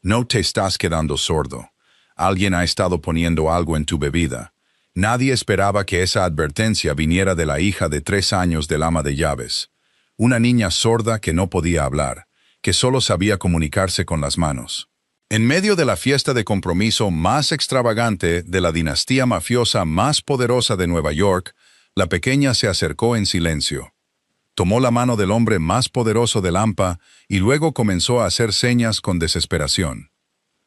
No te estás quedando sordo. Alguien ha estado poniendo algo en tu bebida. Nadie esperaba que esa advertencia viniera de la hija de 3 años del ama de llaves. Una niña sorda que no podía hablar, que solo sabía comunicarse con las manos. En medio de la fiesta de compromiso más extravagante de la dinastía mafiosa más poderosa de Nueva York, la pequeña se acercó en silencio. Tomó la mano del hombre más poderoso del AMPA y luego comenzó a hacer señas con desesperación.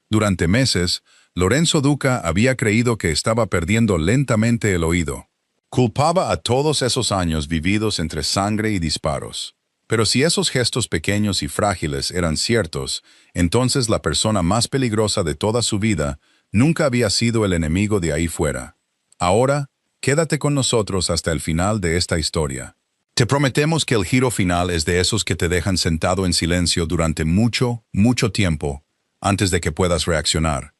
Durante meses, Lorenzo Duca había creído que estaba perdiendo lentamente el oído. Culpaba a todos esos años vividos entre sangre y disparos. Pero si esos gestos pequeños y frágiles eran ciertos, entonces la persona más peligrosa de toda su vida nunca había sido el enemigo de ahí fuera. Ahora, quédate con nosotros hasta el final de esta historia. Te prometemos que el giro final es de esos que te dejan sentado en silencio durante mucho, mucho tiempo, antes de que puedas reaccionar.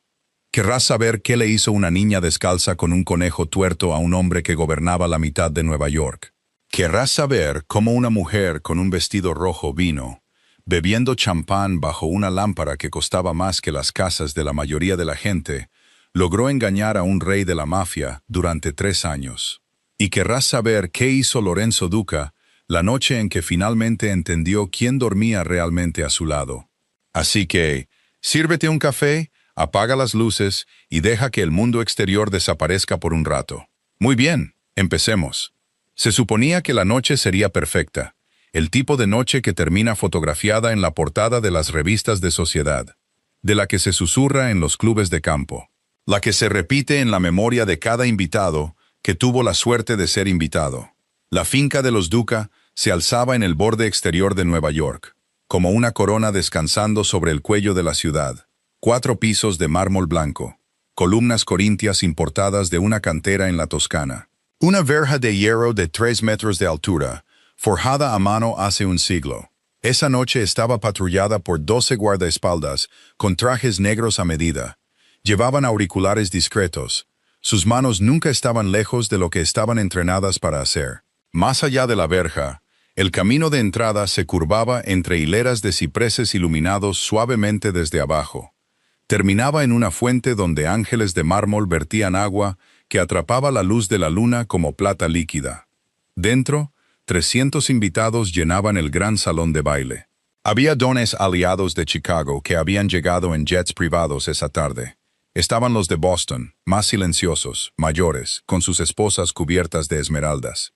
Querrás saber qué le hizo una niña descalza con un conejo tuerto a un hombre que gobernaba la mitad de Nueva York. Querrás saber cómo una mujer con un vestido rojo vino, bebiendo champán bajo una lámpara que costaba más que las casas de la mayoría de la gente, logró engañar a un rey de la mafia durante 3 años. Y querrás saber qué hizo Lorenzo Duca la noche en que finalmente entendió quién dormía realmente a su lado. Así que, sírvete un café, apaga las luces y deja que el mundo exterior desaparezca por un rato. Muy bien, empecemos. Se suponía que la noche sería perfecta, el tipo de noche que termina fotografiada en la portada de las revistas de sociedad, de la que se susurra en los clubes de campo, la que se repite en la memoria de cada invitado que tuvo la suerte de ser invitado. La finca de los Duca se alzaba en el borde exterior de Nueva York, como una corona descansando sobre el cuello de la ciudad. 4 pisos de mármol blanco, columnas corintias importadas de una cantera en la Toscana. Una verja de hierro de 3 metros de altura, forjada a mano hace un siglo. Esa noche estaba patrullada por 12 guardaespaldas con trajes negros a medida. Llevaban auriculares discretos. Sus manos nunca estaban lejos de lo que estaban entrenadas para hacer. Más allá de la verja, el camino de entrada se curvaba entre hileras de cipreses iluminados suavemente desde abajo. Terminaba en una fuente donde ángeles de mármol vertían agua que atrapaba la luz de la luna como plata líquida. Dentro, 300 invitados llenaban el gran salón de baile. Había dones aliados de Chicago que habían llegado en jets privados esa tarde. Estaban los de Boston, más silenciosos, mayores, con sus esposas cubiertas de esmeraldas.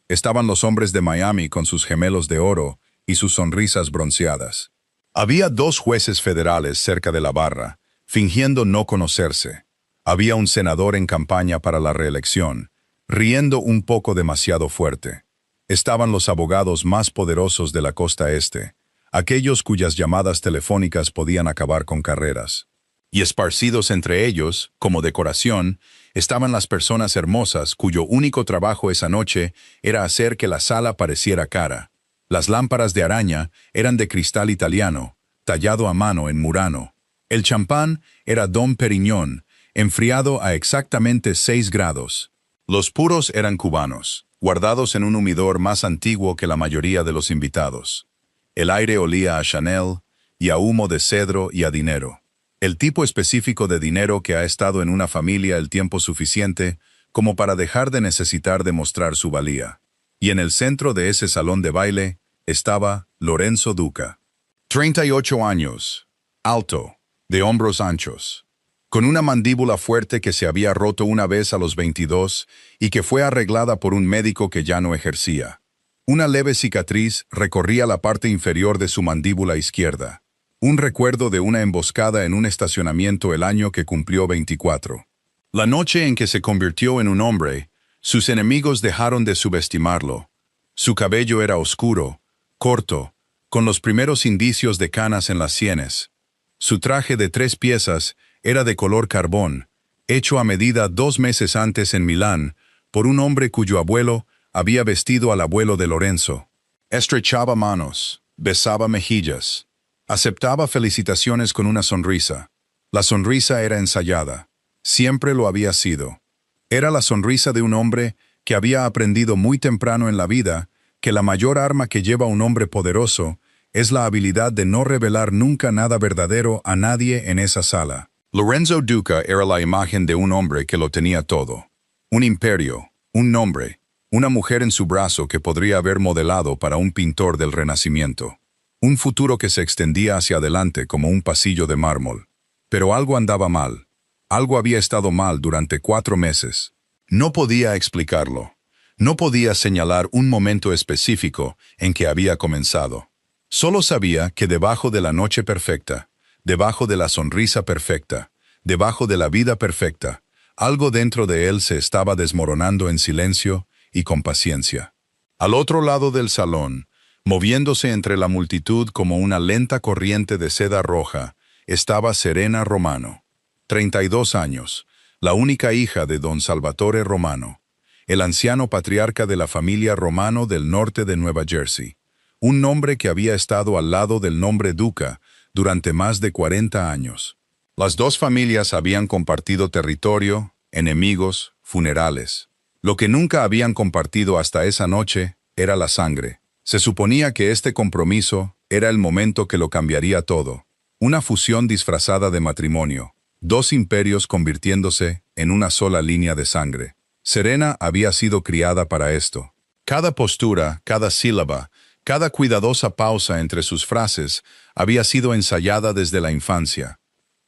Estaban los hombres de Miami con sus gemelos de oro y sus sonrisas bronceadas. Había 2 jueces federales cerca de la barra, fingiendo no conocerse. Había un senador en campaña para la reelección, riendo un poco demasiado fuerte. Estaban los abogados más poderosos de la costa este, aquellos cuyas llamadas telefónicas podían acabar con carreras. Y esparcidos entre ellos, como decoración, estaban las personas hermosas cuyo único trabajo esa noche era hacer que la sala pareciera cara. Las lámparas de araña eran de cristal italiano, tallado a mano en Murano. El champán era Dom Perignon, enfriado a exactamente 6 grados. Los puros eran cubanos, guardados en un humidor más antiguo que la mayoría de los invitados. El aire olía a Chanel y a humo de cedro y a dinero. El tipo específico de dinero que ha estado en una familia el tiempo suficiente como para dejar de necesitar demostrar su valía. Y en el centro de ese salón de baile estaba Lorenzo Duca. 38 años, alto, de hombros anchos, con una mandíbula fuerte que se había roto una vez a los 22 y que fue arreglada por un médico que ya no ejercía. Una leve cicatriz recorría la parte inferior de su mandíbula izquierda. Un recuerdo de una emboscada en un estacionamiento el año que cumplió 24. La noche en que se convirtió en un hombre, sus enemigos dejaron de subestimarlo. Su cabello era oscuro, corto, con los primeros indicios de canas en las sienes. Su traje de 3 piezas era de color carbón, hecho a medida 2 meses antes en Milán por un hombre cuyo abuelo había vestido al abuelo de Lorenzo. Estrechaba manos, besaba mejillas. Aceptaba felicitaciones con una sonrisa. La sonrisa era ensayada. Siempre lo había sido. Era la sonrisa de un hombre que había aprendido muy temprano en la vida que la mayor arma que lleva un hombre poderoso es la habilidad de no revelar nunca nada verdadero a nadie en esa sala. Lorenzo Duca era la imagen de un hombre que lo tenía todo. Un imperio, un nombre, una mujer en su brazo que podría haber modelado para un pintor del Renacimiento. Un futuro que se extendía hacia adelante como un pasillo de mármol. Pero algo andaba mal. Algo había estado mal durante 4 meses. No podía explicarlo. No podía señalar un momento específico en que había comenzado. Solo sabía que debajo de la noche perfecta, debajo de la sonrisa perfecta, debajo de la vida perfecta, algo dentro de él se estaba desmoronando en silencio y con paciencia. Al otro lado del salón, moviéndose entre la multitud como una lenta corriente de seda roja, estaba Serena Romano, 32 años, la única hija de don Salvatore Romano, el anciano patriarca de la familia Romano del norte de Nueva Jersey, un nombre que había estado al lado del nombre Duca durante más de 40 años. Las dos familias habían compartido territorio, enemigos, funerales. Lo que nunca habían compartido hasta esa noche era la sangre. Se suponía que este compromiso era el momento que lo cambiaría todo. Una fusión disfrazada de matrimonio. 2 imperios convirtiéndose en una sola línea de sangre. Serena había sido criada para esto. Cada postura, cada sílaba, cada cuidadosa pausa entre sus frases había sido ensayada desde la infancia.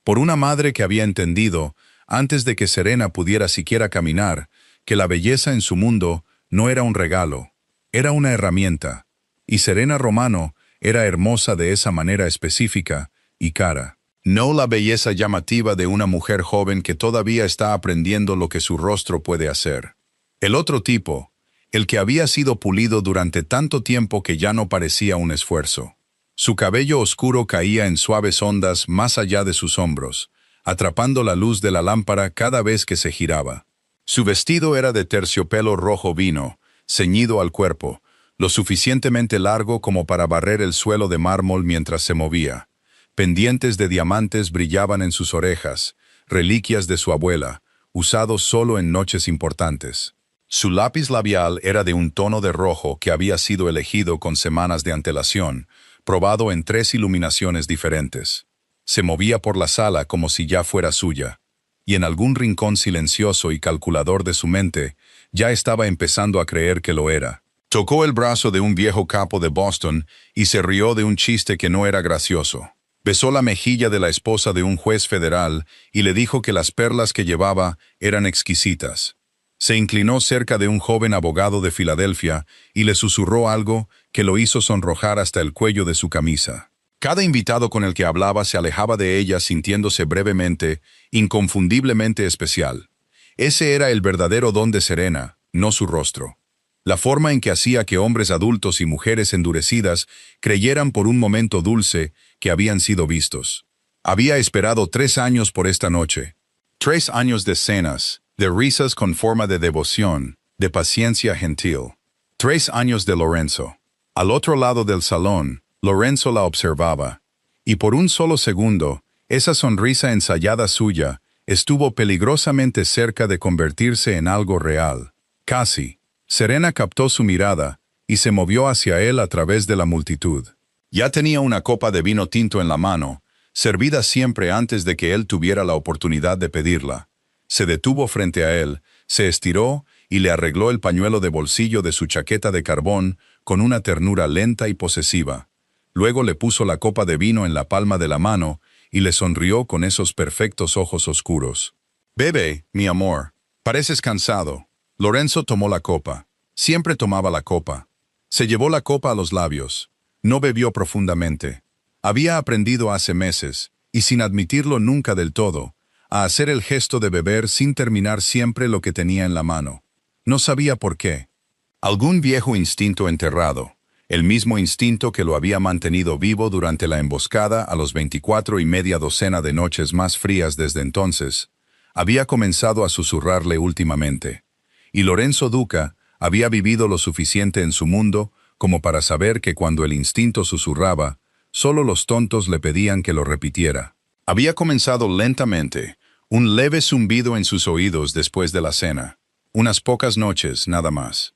Por una madre que había entendido, antes de que Serena pudiera siquiera caminar, que la belleza en su mundo no era un regalo, era una herramienta. Y Serena Romano era hermosa de esa manera específica y cara. No la belleza llamativa de una mujer joven que todavía está aprendiendo lo que su rostro puede hacer. El otro tipo, el que había sido pulido durante tanto tiempo que ya no parecía un esfuerzo. Su cabello oscuro caía en suaves ondas más allá de sus hombros, atrapando la luz de la lámpara cada vez que se giraba. Su vestido era de terciopelo rojo vino, ceñido al cuerpo, lo suficientemente largo como para barrer el suelo de mármol mientras se movía. Pendientes de diamantes brillaban en sus orejas, reliquias de su abuela, usados solo en noches importantes. Su lápiz labial era de un tono de rojo que había sido elegido con semanas de antelación, probado en 3 iluminaciones diferentes. Se movía por la sala como si ya fuera suya, y en algún rincón silencioso y calculador de su mente, ya estaba empezando a creer que lo era. Tocó el brazo de un viejo capo de Boston y se rió de un chiste que no era gracioso. Besó la mejilla de la esposa de un juez federal y le dijo que las perlas que llevaba eran exquisitas. Se inclinó cerca de un joven abogado de Filadelfia y le susurró algo que lo hizo sonrojar hasta el cuello de su camisa. Cada invitado con el que hablaba se alejaba de ella sintiéndose brevemente, inconfundiblemente especial. Ese era el verdadero don de Serena, no su rostro. La forma en que hacía que hombres adultos y mujeres endurecidas creyeran por un momento dulce que habían sido vistos. Había esperado 3 años por esta noche. 3 años de cenas, de risas con forma de devoción, de paciencia gentil. 3 años de Lorenzo. Al otro lado del salón, Lorenzo la observaba. Y por un solo segundo, esa sonrisa ensayada suya estuvo peligrosamente cerca de convertirse en algo real. Casi. Serena captó su mirada y se movió hacia él a través de la multitud. Ya tenía una copa de vino tinto en la mano, servida siempre antes de que él tuviera la oportunidad de pedirla. Se detuvo frente a él, se estiró y le arregló el pañuelo de bolsillo de su chaqueta de carbón con una ternura lenta y posesiva. Luego le puso la copa de vino en la palma de la mano y le sonrió con esos perfectos ojos oscuros. «Bebe, mi amor. Pareces cansado». Lorenzo tomó la copa. Siempre tomaba la copa. Se llevó la copa a los labios. No bebió profundamente. Había aprendido hace meses, y sin admitirlo nunca del todo, a hacer el gesto de beber sin terminar siempre lo que tenía en la mano. No sabía por qué. Algún viejo instinto enterrado, el mismo instinto que lo había mantenido vivo durante la emboscada a los 24 y media docena de noches más frías desde entonces, había comenzado a susurrarle últimamente. Y Lorenzo Duca había vivido lo suficiente en su mundo como para saber que cuando el instinto susurraba, solo los tontos le pedían que lo repitiera. Había comenzado lentamente, un leve zumbido en sus oídos después de la cena. Unas pocas noches, nada más.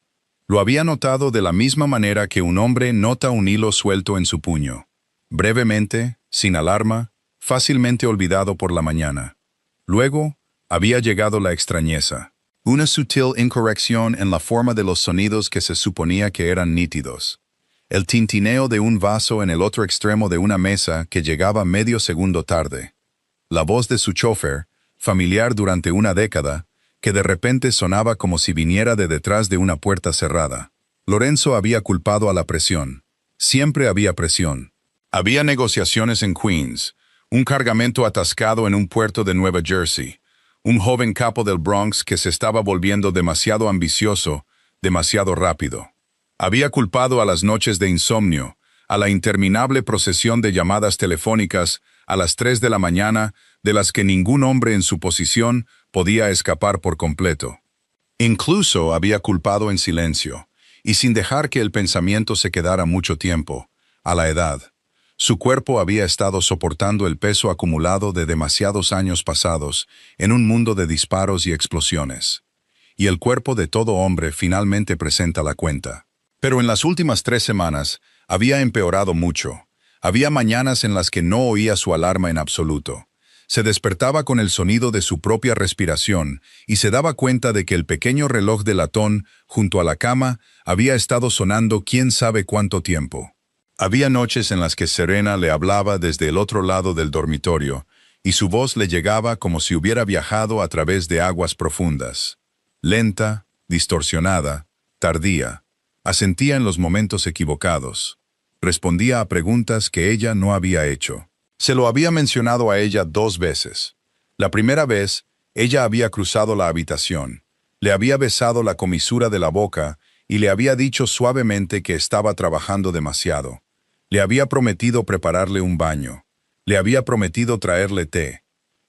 Lo había notado de la misma manera que un hombre nota un hilo suelto en su puño. Brevemente, sin alarma, fácilmente olvidado por la mañana. Luego, había llegado la extrañeza. Una sutil incorrección en la forma de los sonidos que se suponía que eran nítidos. El tintineo de un vaso en el otro extremo de una mesa que llegaba medio segundo tarde. La voz de su chofer, familiar durante una década, que de repente sonaba como si viniera de detrás de una puerta cerrada. Lorenzo había culpado a la presión. Siempre había presión. Había negociaciones en Queens, un cargamento atascado en un puerto de Nueva Jersey, un joven capo del Bronx que se estaba volviendo demasiado ambicioso, demasiado rápido. Había culpado a las noches de insomnio, a la interminable procesión de llamadas telefónicas a las 3 de la mañana, de las que ningún hombre en su posición podía escapar por completo. Incluso había culpado en silencio, y sin dejar que el pensamiento se quedara mucho tiempo, a la edad. Su cuerpo había estado soportando el peso acumulado de demasiados años pasados en un mundo de disparos y explosiones. Y el cuerpo de todo hombre finalmente presenta la cuenta. Pero en las últimas 3 semanas había empeorado mucho. Había mañanas en las que no oía su alarma en absoluto. Se despertaba con el sonido de su propia respiración y se daba cuenta de que el pequeño reloj de latón junto a la cama había estado sonando quién sabe cuánto tiempo. Había noches en las que Serena le hablaba desde el otro lado del dormitorio y su voz le llegaba como si hubiera viajado a través de aguas profundas. Lenta, distorsionada, tardía. Asentía en los momentos equivocados. Respondía a preguntas que ella no había hecho. Se lo había mencionado a ella 2 veces. La primera vez, ella había cruzado la habitación, le había besado la comisura de la boca y le había dicho suavemente que estaba trabajando demasiado. Le había prometido prepararle un baño. Le había prometido traerle té.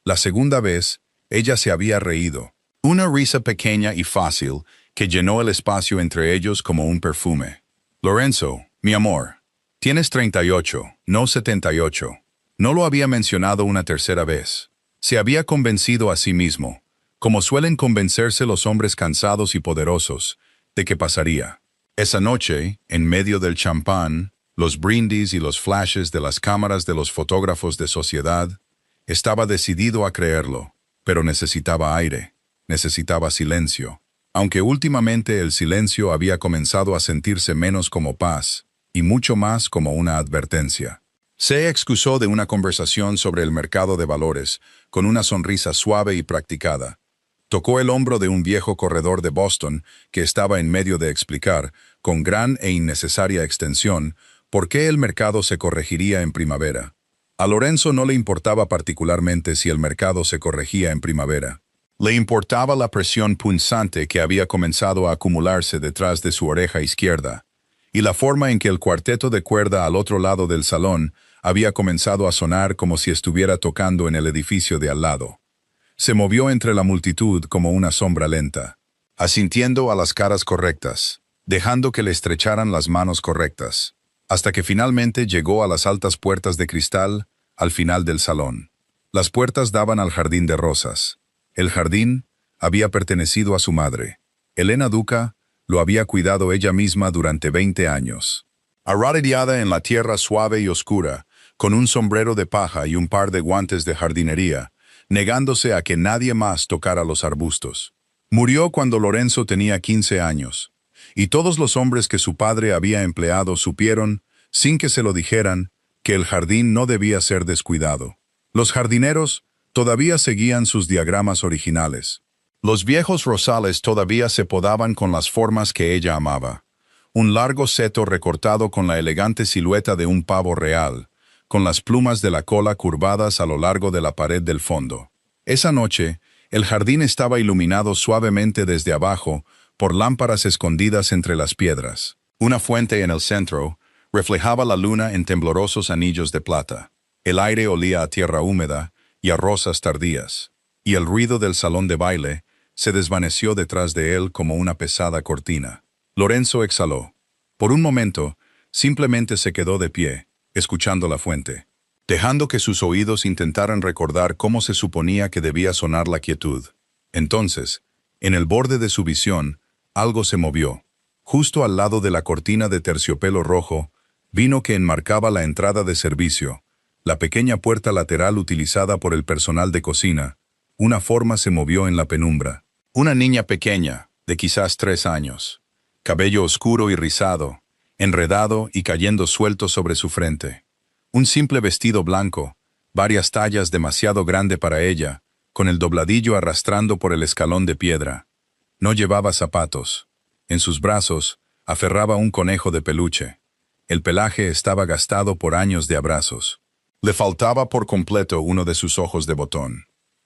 La segunda vez, ella se había reído. Una risa pequeña y fácil que llenó el espacio entre ellos como un perfume. Lorenzo, mi amor, tienes 38, no 78. No lo había mencionado una tercera vez. Se había convencido a sí mismo, como suelen convencerse los hombres cansados y poderosos, de que pasaría. Esa noche, en medio del champán, los brindis y los flashes de las cámaras de los fotógrafos de sociedad, estaba decidido a creerlo, pero necesitaba aire, necesitaba silencio. Aunque últimamente el silencio había comenzado a sentirse menos como paz, y mucho más como una advertencia. Se excusó de una conversación sobre el mercado de valores, con una sonrisa suave y practicada. Tocó el hombro de un viejo corredor de Boston que estaba en medio de explicar, con gran e innecesaria extensión, por qué el mercado se corregiría en primavera. A Lorenzo no le importaba particularmente si el mercado se corregía en primavera. Le importaba la presión punzante que había comenzado a acumularse detrás de su oreja izquierda, y la forma en que el cuarteto de cuerda al otro lado del salón había comenzado a sonar como si estuviera tocando en el edificio de al lado. Se movió entre la multitud como una sombra lenta, asintiendo a las caras correctas, dejando que le estrecharan las manos correctas, hasta que finalmente llegó a las altas puertas de cristal al final del salón. Las puertas daban al jardín de rosas. El jardín había pertenecido a su madre. Elena Duca lo había cuidado ella misma durante 20 años. Arrodillada en la tierra suave y oscura, con un sombrero de paja y un par de guantes de jardinería, negándose a que nadie más tocara los arbustos. Murió cuando Lorenzo tenía 15 años, y todos los hombres que su padre había empleado supieron, sin que se lo dijeran, que el jardín no debía ser descuidado. Los jardineros todavía seguían sus diagramas originales. Los viejos rosales todavía se podaban con las formas que ella amaba. Un largo seto recortado con la elegante silueta de un pavo real, con las plumas de la cola curvadas a lo largo de la pared del fondo. Esa noche, el jardín estaba iluminado suavemente desde abajo por lámparas escondidas entre las piedras. Una fuente en el centro reflejaba la luna en temblorosos anillos de plata. El aire olía a tierra húmeda y a rosas tardías, y el ruido del salón de baile se desvaneció detrás de él como una pesada cortina. Lorenzo exhaló. Por un momento, simplemente se quedó de pie, escuchando la fuente, dejando que sus oídos intentaran recordar cómo se suponía que debía sonar la quietud. Entonces, en el borde de su visión, algo se movió. Justo al lado de la cortina de terciopelo rojo, vino que enmarcaba la entrada de servicio, la pequeña puerta lateral utilizada por el personal de cocina, una forma se movió en la penumbra. Una niña pequeña, de quizás 3 años. Cabello oscuro y rizado, enredado y cayendo suelto sobre su frente. Un simple vestido blanco, varias tallas demasiado grande para ella, con el dobladillo arrastrando por el escalón de piedra. No llevaba zapatos. En sus brazos, aferraba un conejo de peluche. El pelaje estaba gastado por años de abrazos. Le faltaba por completo uno de sus ojos de botón.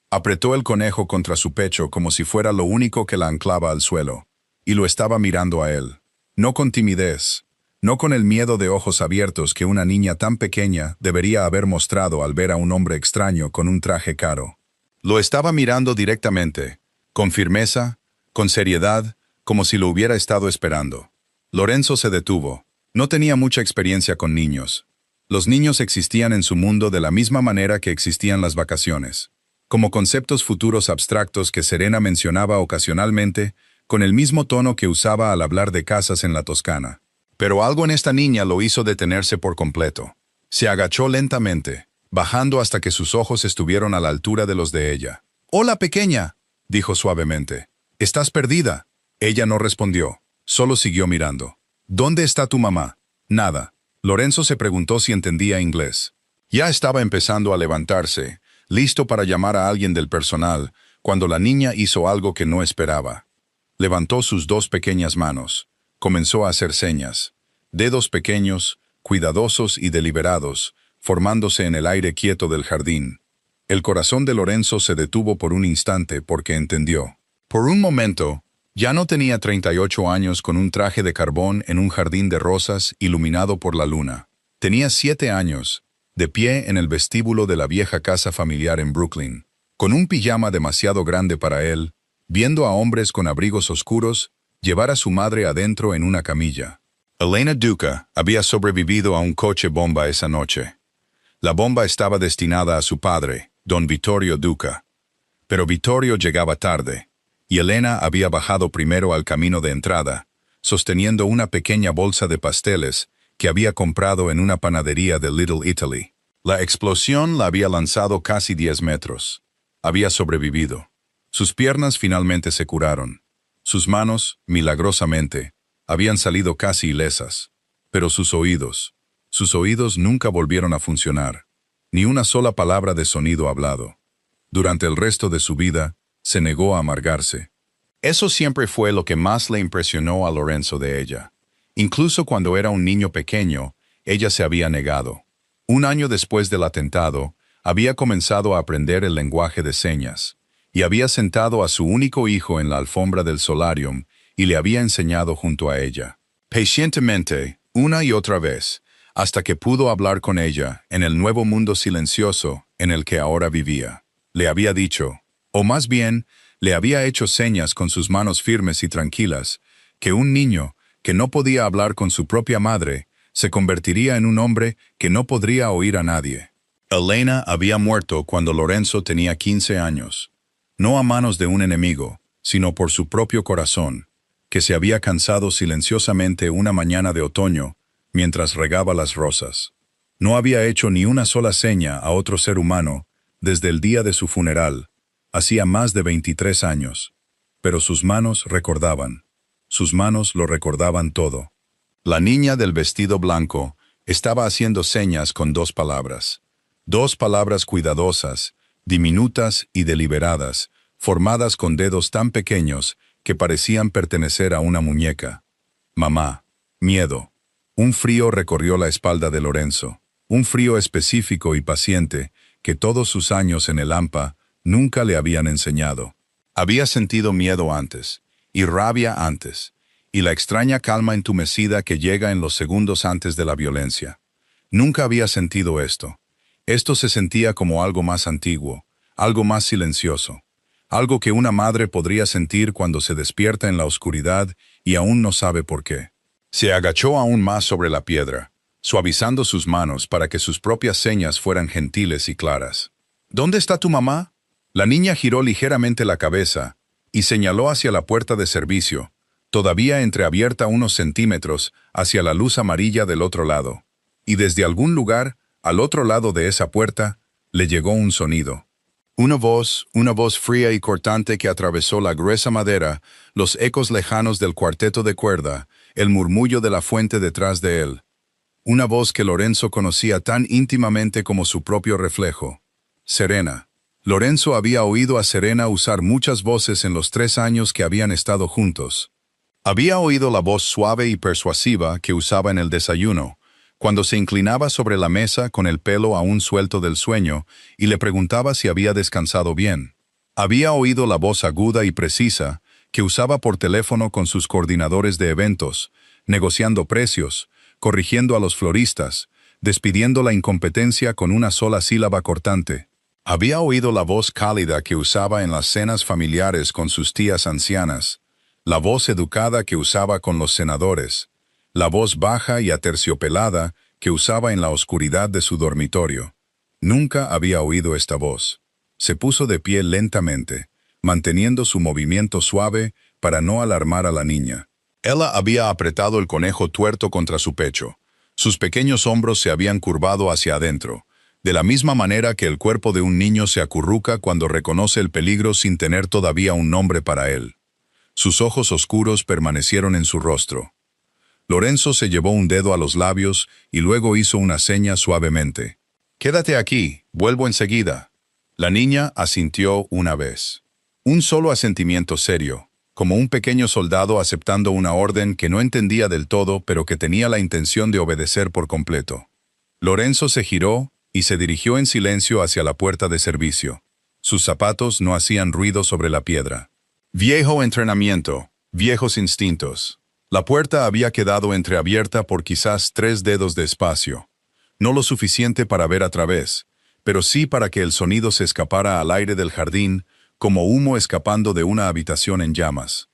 Apretó el conejo contra su pecho como si fuera lo único que la anclaba al suelo, y lo estaba mirando a él. No con timidez, no con el miedo de ojos abiertos que una niña tan pequeña debería haber mostrado al ver a un hombre extraño con un traje caro. Lo estaba mirando directamente, con firmeza, con seriedad, como si lo hubiera estado esperando. Lorenzo se detuvo. No tenía mucha experiencia con niños. Los niños existían en su mundo de la misma manera que existían las vacaciones, como conceptos futuros abstractos que Serena mencionaba ocasionalmente, con el mismo tono que usaba al hablar de casas en la Toscana. Pero algo en esta niña lo hizo detenerse por completo. Se agachó lentamente, bajando hasta que sus ojos estuvieron a la altura de los de ella. «Hola, pequeña», dijo suavemente. «¿Estás perdida?» Ella no respondió, solo siguió mirando. «¿Dónde está tu mamá?» «Nada». Lorenzo se preguntó si entendía inglés. Ya estaba empezando a levantarse, listo para llamar a alguien del personal, cuando la niña hizo algo que no esperaba. Levantó sus 2 pequeñas manos. Comenzó a hacer señas. Dedos pequeños, cuidadosos y deliberados, formándose en el aire quieto del jardín. El corazón de Lorenzo se detuvo por un instante porque entendió. Por un momento, ya no tenía 38 años con un traje de carbón en un jardín de rosas iluminado por la luna. Tenía 7 años, de pie en el vestíbulo de la vieja casa familiar en Brooklyn, con un pijama demasiado grande para él, viendo a hombres con abrigos oscuros llevar a su madre adentro en una camilla. Elena Duca había sobrevivido a un coche bomba esa noche. La bomba estaba destinada a su padre, don Vittorio Duca. Pero Vittorio llegaba tarde, y Elena había bajado primero al camino de entrada, sosteniendo una pequeña bolsa de pasteles que había comprado en una panadería de Little Italy. La explosión la había lanzado casi 10 metros. Había sobrevivido. Sus piernas finalmente se curaron. Sus manos, milagrosamente, habían salido casi ilesas. Pero sus oídos nunca volvieron a funcionar. Ni una sola palabra de sonido hablado. Durante el resto de su vida, se negó a amargarse. Eso siempre fue lo que más le impresionó a Lorenzo de ella. Incluso cuando era un niño pequeño, ella se había negado. Un año después del atentado, había comenzado a aprender el lenguaje de señas, y había sentado a su único hijo en la alfombra del solarium y le había enseñado junto a ella. Pacientemente, una y otra vez, hasta que pudo hablar con ella en el nuevo mundo silencioso en el que ahora vivía. Le había dicho, o más bien, le había hecho señas con sus manos firmes y tranquilas, que un niño, que no podía hablar con su propia madre, se convertiría en un hombre que no podría oír a nadie. Elena había muerto cuando Lorenzo tenía 15 años, no a manos de un enemigo, sino por su propio corazón, que se había cansado silenciosamente una mañana de otoño mientras regaba las rosas. No había hecho ni una sola seña a otro ser humano desde el día de su funeral, hacía más de 23 años, pero sus manos recordaban. Sus manos lo recordaban todo. La niña del vestido blanco estaba haciendo señas con 2 palabras. 2 palabras cuidadosas, diminutas y deliberadas, formadas con dedos tan pequeños que parecían pertenecer a una muñeca. Mamá. Miedo. Un frío recorrió la espalda de Lorenzo. Un frío específico y paciente que todos sus años en el AMPA nunca le habían enseñado. Había sentido miedo antes, y rabia antes, y la extraña calma entumecida que llega en los segundos antes de la violencia. Nunca había sentido esto. Esto se sentía como algo más antiguo, algo más silencioso, algo que una madre podría sentir cuando se despierta en la oscuridad y aún no sabe por qué. Se agachó aún más sobre la piedra, suavizando sus manos para que sus propias señas fueran gentiles y claras. ¿Dónde está tu mamá? La niña giró ligeramente la cabeza y señaló hacia la puerta de servicio, todavía entreabierta unos centímetros hacia la luz amarilla del otro lado. Y desde algún lugar, al otro lado de esa puerta, le llegó un sonido. Una voz fría y cortante que atravesó la gruesa madera, los ecos lejanos del cuarteto de cuerda, el murmullo de la fuente detrás de él. Una voz que Lorenzo conocía tan íntimamente como su propio reflejo. Serena. Lorenzo había oído a Serena usar muchas voces en los 3 años que habían estado juntos. Había oído la voz suave y persuasiva que usaba en el desayuno, cuando se inclinaba sobre la mesa con el pelo aún suelto del sueño y le preguntaba si había descansado bien. Había oído la voz aguda y precisa que usaba por teléfono con sus coordinadores de eventos, negociando precios, corrigiendo a los floristas, despidiendo la incompetencia con una sola sílaba cortante. Había oído la voz cálida que usaba en las cenas familiares con sus tías ancianas, la voz educada que usaba con los senadores, la voz baja y aterciopelada que usaba en la oscuridad de su dormitorio. Nunca había oído esta voz. Se puso de pie lentamente, manteniendo su movimiento suave para no alarmar a la niña. Ella había apretado el conejo tuerto contra su pecho. Sus pequeños hombros se habían curvado hacia adentro, de la misma manera que el cuerpo de un niño se acurruca cuando reconoce el peligro sin tener todavía un nombre para él. Sus ojos oscuros permanecieron en su rostro. Lorenzo se llevó un dedo a los labios y luego hizo una seña suavemente. «Quédate aquí, vuelvo enseguida». La niña asintió una vez. Un solo asentimiento serio, como un pequeño soldado aceptando una orden que no entendía del todo pero que tenía la intención de obedecer por completo. Lorenzo se giró y se dirigió en silencio hacia la puerta de servicio. Sus zapatos no hacían ruido sobre la piedra. Viejo entrenamiento, viejos instintos. La puerta había quedado entreabierta por quizás 3 dedos de espacio. No lo suficiente para ver a través, pero sí para que el sonido se escapara al aire del jardín, como humo escapando de una habitación en llamas.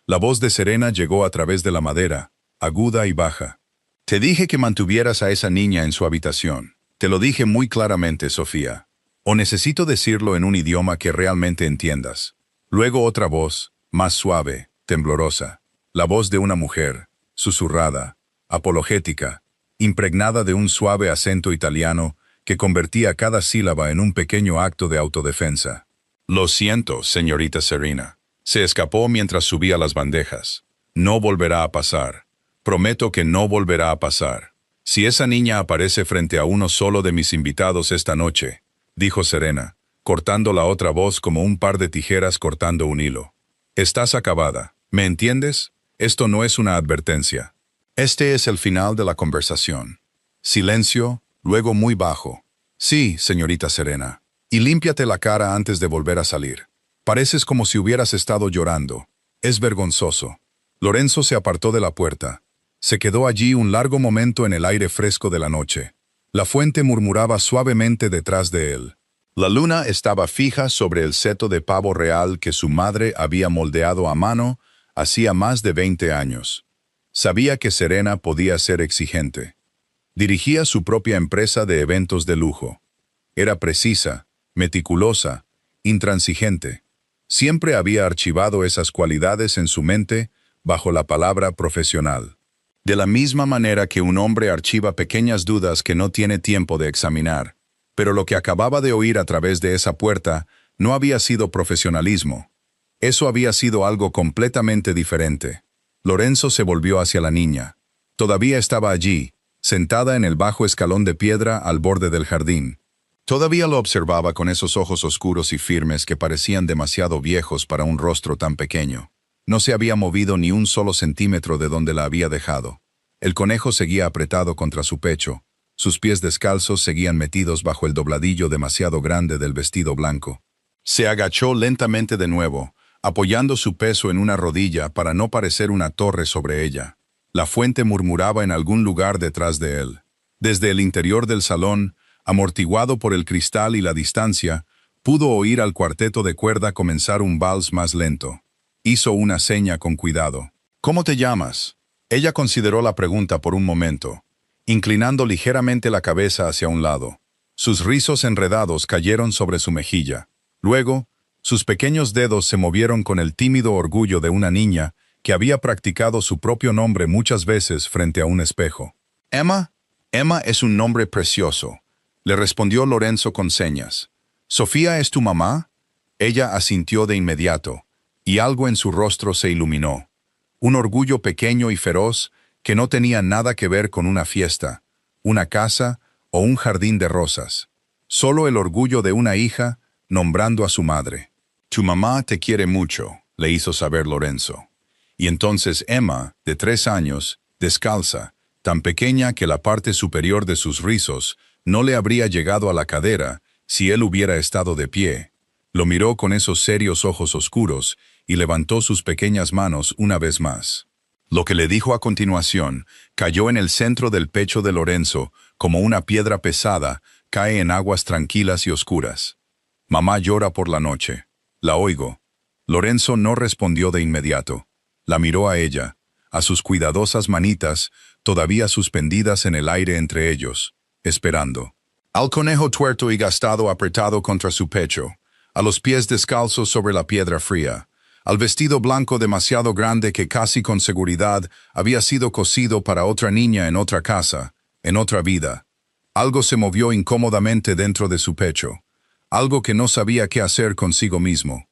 La voz de Serena llegó a través de la madera, aguda y baja. «Te dije que mantuvieras a esa niña en su habitación. Te lo dije muy claramente, Sofía. O necesito decirlo en un idioma que realmente entiendas». Luego otra voz, más suave, temblorosa. La voz de una mujer, susurrada, apologética, impregnada de un suave acento italiano que convertía cada sílaba en un pequeño acto de autodefensa. «Lo siento, señorita Serena. Se escapó mientras subía las bandejas. No volverá a pasar. Prometo que no volverá a pasar. Si esa niña aparece frente a uno solo de mis invitados esta noche», dijo Serena, cortando la otra voz como un par de tijeras cortando un hilo. «Estás acabada. ¿Me entiendes? Esto no es una advertencia. Este es el final de la conversación». Silencio, luego muy bajo. «Sí, señorita Serena. Y límpiate la cara antes de volver a salir. Pareces como si hubieras estado llorando. Es vergonzoso». Lorenzo se apartó de la puerta. Se quedó allí un largo momento en el aire fresco de la noche. La fuente murmuraba suavemente detrás de él. La luna estaba fija sobre el seto de pavo real que su madre había moldeado a mano hacía más de 20 años. Sabía que Serena podía ser exigente. Dirigía su propia empresa de eventos de lujo. Era precisa, meticulosa, intransigente. Siempre había archivado esas cualidades en su mente bajo la palabra profesional. De la misma manera que un hombre archiva pequeñas dudas que no tiene tiempo de examinar. Pero lo que acababa de oír a través de esa puerta no había sido profesionalismo. Eso había sido algo completamente diferente. Lorenzo se volvió hacia la niña. Todavía estaba allí, sentada en el bajo escalón de piedra al borde del jardín. Todavía lo observaba con esos ojos oscuros y firmes que parecían demasiado viejos para un rostro tan pequeño. No se había movido ni un solo centímetro de donde la había dejado. El conejo seguía apretado contra su pecho. Sus pies descalzos seguían metidos bajo el dobladillo demasiado grande del vestido blanco. Se agachó lentamente de nuevo, apoyando su peso en una rodilla para no parecer una torre sobre ella. La fuente murmuraba en algún lugar detrás de él. Desde el interior del salón, amortiguado por el cristal y la distancia, pudo oír al cuarteto de cuerda comenzar un vals más lento. Hizo una seña con cuidado. «¿Cómo te llamas?» Ella consideró la pregunta por un momento, inclinando ligeramente la cabeza hacia un lado. Sus rizos enredados cayeron sobre su mejilla. Luego, sus pequeños dedos se movieron con el tímido orgullo de una niña que había practicado su propio nombre muchas veces frente a un espejo. «Emma, Emma es un nombre precioso», le respondió Lorenzo con señas. «¿Sofía es tu mamá?» Ella asintió de inmediato, y algo en su rostro se iluminó. Un orgullo pequeño y feroz que no tenía nada que ver con una fiesta, una casa o un jardín de rosas. Solo el orgullo de una hija nombrando a su madre. «Tu mamá te quiere mucho», le hizo saber Lorenzo. Y entonces Emma, de 3 años, descalza, tan pequeña que la parte superior de sus rizos no le habría llegado a la cadera si él hubiera estado de pie, lo miró con esos serios ojos oscuros y levantó sus pequeñas manos una vez más. Lo que le dijo a continuación cayó en el centro del pecho de Lorenzo como una piedra pesada cae en aguas tranquilas y oscuras. «Mamá llora por la noche. La oigo». Lorenzo no respondió de inmediato. La miró a ella, a sus cuidadosas manitas, todavía suspendidas en el aire entre ellos, esperando. Al conejo tuerto y gastado apretado contra su pecho, a los pies descalzos sobre la piedra fría, al vestido blanco demasiado grande que casi con seguridad había sido cosido para otra niña en otra casa, en otra vida. Algo se movió incómodamente dentro de su pecho, algo que no sabía qué hacer consigo mismo.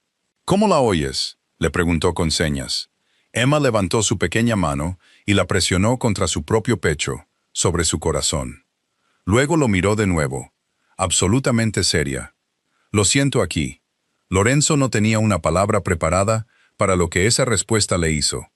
«¿Cómo la oyes?», le preguntó con señas. Emma levantó su pequeña mano y la presionó contra su propio pecho, sobre su corazón. Luego lo miró de nuevo, absolutamente seria. «Lo siento aquí». Lorenzo no tenía una palabra preparada para lo que esa respuesta le hizo.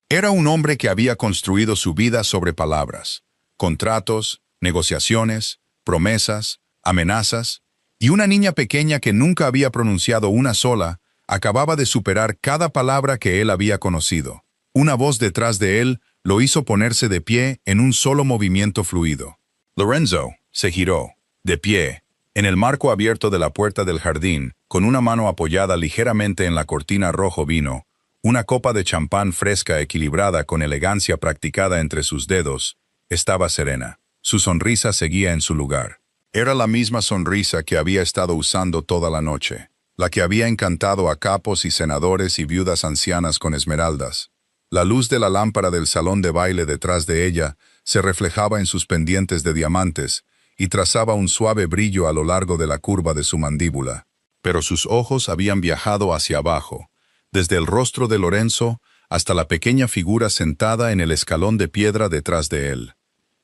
Era un hombre que había construido su vida sobre palabras, contratos, negociaciones, promesas, amenazas, y una niña pequeña que nunca había pronunciado una sola, acababa de superar cada palabra que él había conocido. Una voz detrás de él lo hizo ponerse de pie en un solo movimiento fluido. Lorenzo se giró, de pie, en el marco abierto de la puerta del jardín, con una mano apoyada ligeramente en la cortina rojo vino, una copa de champán fresca equilibrada con elegancia practicada entre sus dedos, estaba serena. Su sonrisa seguía en su lugar. Era la misma sonrisa que había estado usando toda la noche, la que había encantado a capos y senadores y viudas ancianas con esmeraldas. La luz de la lámpara del salón de baile detrás de ella se reflejaba en sus pendientes de diamantes y trazaba un suave brillo a lo largo de la curva de su mandíbula. Pero sus ojos habían viajado hacia abajo, desde el rostro de Lorenzo hasta la pequeña figura sentada en el escalón de piedra detrás de él.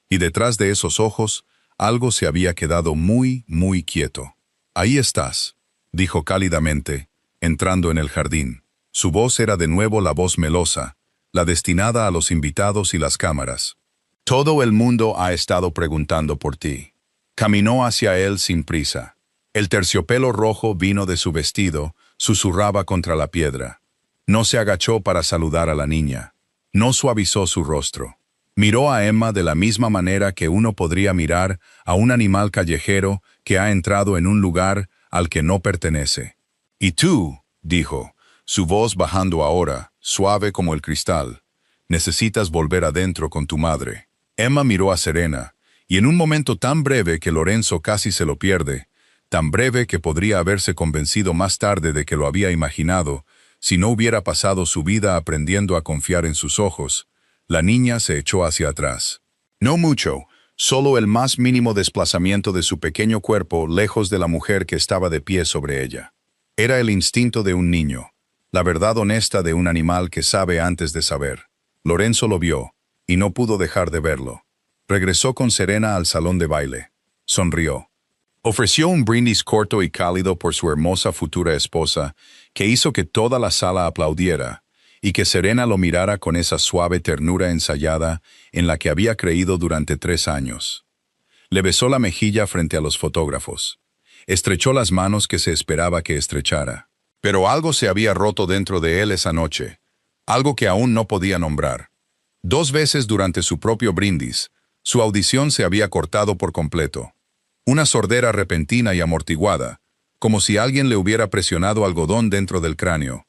Y detrás de esos ojos, algo se había quedado muy, muy quieto. «Ahí estás», dijo cálidamente, entrando en el jardín. Su voz era de nuevo la voz melosa, la destinada a los invitados y las cámaras. «Todo el mundo ha estado preguntando por ti». Caminó hacia él sin prisa. El terciopelo rojo vino de su vestido, susurraba contra la piedra. No se agachó para saludar a la niña. No suavizó su rostro. Miró a Emma de la misma manera que uno podría mirar a un animal callejero que ha entrado en un lugar al que no pertenece. «Y tú», dijo, su voz bajando ahora, suave como el cristal, «necesitas volver adentro con tu madre». Emma miró a Serena, y en un momento tan breve que Lorenzo casi se lo pierde, tan breve que podría haberse convencido más tarde de que lo había imaginado, si no hubiera pasado su vida aprendiendo a confiar en sus ojos, la niña se echó hacia atrás. No mucho, solo el más mínimo desplazamiento de su pequeño cuerpo lejos de la mujer que estaba de pie sobre ella. Era el instinto de un niño, la verdad honesta de un animal que sabe antes de saber. Lorenzo lo vio, y no pudo dejar de verlo. Regresó con Serena al salón de baile. Sonrió. Ofreció un brindis corto y cálido por su hermosa futura esposa, que hizo que toda la sala aplaudiera, y que Serena lo mirara con esa suave ternura ensayada en la que había creído durante 3 años. Le besó la mejilla frente a los fotógrafos. Estrechó las manos que se esperaba que estrechara. Pero algo se había roto dentro de él esa noche, algo que aún no podía nombrar. 2 veces durante su propio brindis, su audición se había cortado por completo. Una sordera repentina y amortiguada, como si alguien le hubiera presionado algodón dentro del cráneo.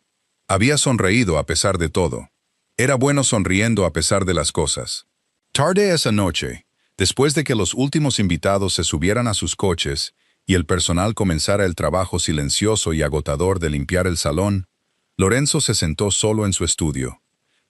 Había sonreído a pesar de todo. Era bueno sonriendo a pesar de las cosas. Tarde esa noche, después de que los últimos invitados se subieran a sus coches y el personal comenzara el trabajo silencioso y agotador de limpiar el salón, Lorenzo se sentó solo en su estudio.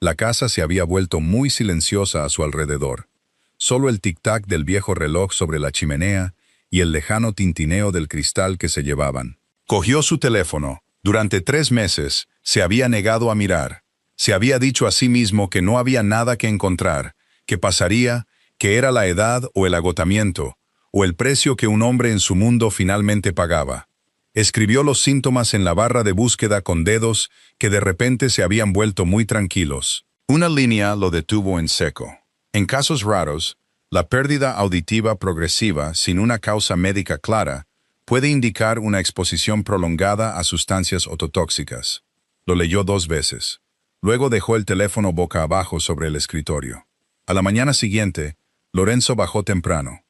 La casa se había vuelto muy silenciosa a su alrededor. Solo el tic-tac del viejo reloj sobre la chimenea y el lejano tintineo del cristal que se llevaban. Cogió su teléfono. Durante 3 meses se había negado a mirar. Se había dicho a sí mismo que no había nada que encontrar, que pasaría, que era la edad o el agotamiento, o el precio que un hombre en su mundo finalmente pagaba. Escribió los síntomas en la barra de búsqueda con dedos que de repente se habían vuelto muy tranquilos. Una línea lo detuvo en seco. En casos raros, la pérdida auditiva progresiva sin una causa médica clara puede indicar una exposición prolongada a sustancias ototóxicas. Lo leyó 2 veces. Luego dejó el teléfono boca abajo sobre el escritorio. A la mañana siguiente, Lorenzo bajó temprano.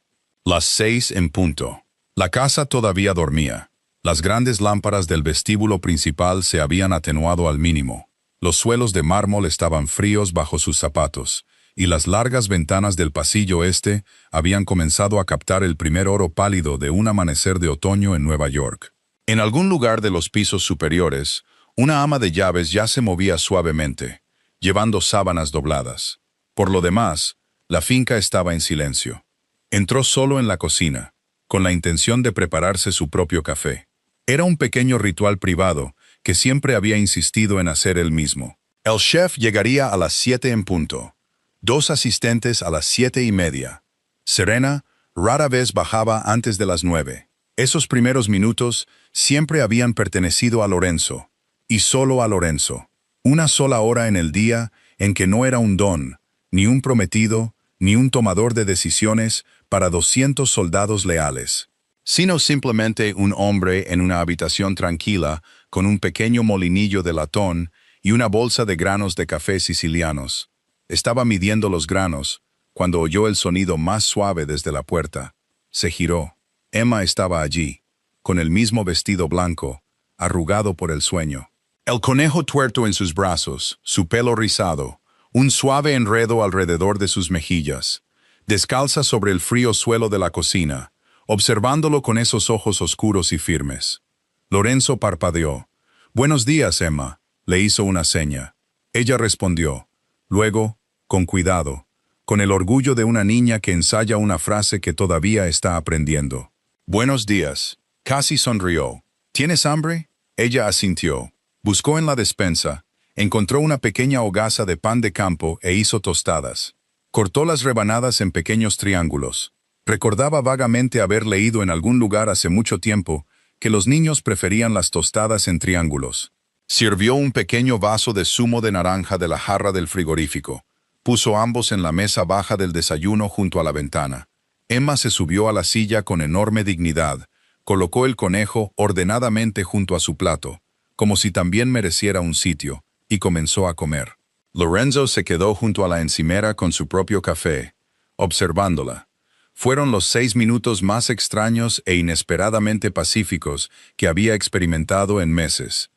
Las 6 en punto. La casa todavía dormía. Las grandes lámparas del vestíbulo principal se habían atenuado al mínimo. Los suelos de mármol estaban fríos bajo sus zapatos, y las largas ventanas del pasillo este habían comenzado a captar el primer oro pálido de un amanecer de otoño en Nueva York. En algún lugar de los pisos superiores, una ama de llaves ya se movía suavemente, llevando sábanas dobladas. Por lo demás, la finca estaba en silencio. Entró solo en la cocina, con la intención de prepararse su propio café. Era un pequeño ritual privado que siempre había insistido en hacer él mismo. El chef llegaría a las 7 en punto. 2 asistentes a las 7:30. Serena rara vez bajaba antes de las 9. Esos primeros minutos siempre habían pertenecido a Lorenzo, y solo a Lorenzo. Una sola hora en el día en que no era un don, ni un prometido, ni un tomador de decisiones para 200 soldados leales, sino simplemente un hombre en una habitación tranquila con un pequeño molinillo de latón y una bolsa de granos de café sicilianos. Estaba midiendo los granos cuando oyó el sonido más suave desde la puerta. Se giró. Emma estaba allí, con el mismo vestido blanco, arrugado por el sueño. El conejo tuerto en sus brazos, su pelo rizado, un suave enredo alrededor de sus mejillas, descalza sobre el frío suelo de la cocina, observándolo con esos ojos oscuros y firmes. Lorenzo parpadeó. «Buenos días, Emma», le hizo una seña. Ella respondió. Luego, con cuidado, con el orgullo de una niña que ensaya una frase que todavía está aprendiendo. «Buenos días». Casi sonrió. «¿Tienes hambre?» Ella asintió. Buscó en la despensa, encontró una pequeña hogaza de pan de campo e hizo tostadas. Cortó las rebanadas en pequeños triángulos. Recordaba vagamente haber leído en algún lugar hace mucho tiempo que los niños preferían las tostadas en triángulos. Sirvió un pequeño vaso de zumo de naranja de la jarra del frigorífico. Puso ambos en la mesa baja del desayuno junto a la ventana. Emma se subió a la silla con enorme dignidad, colocó el conejo ordenadamente junto a su plato, como si también mereciera un sitio, y comenzó a comer. Lorenzo se quedó junto a la encimera con su propio café, observándola. Fueron los 6 minutos más extraños e inesperadamente pacíficos que había experimentado en meses.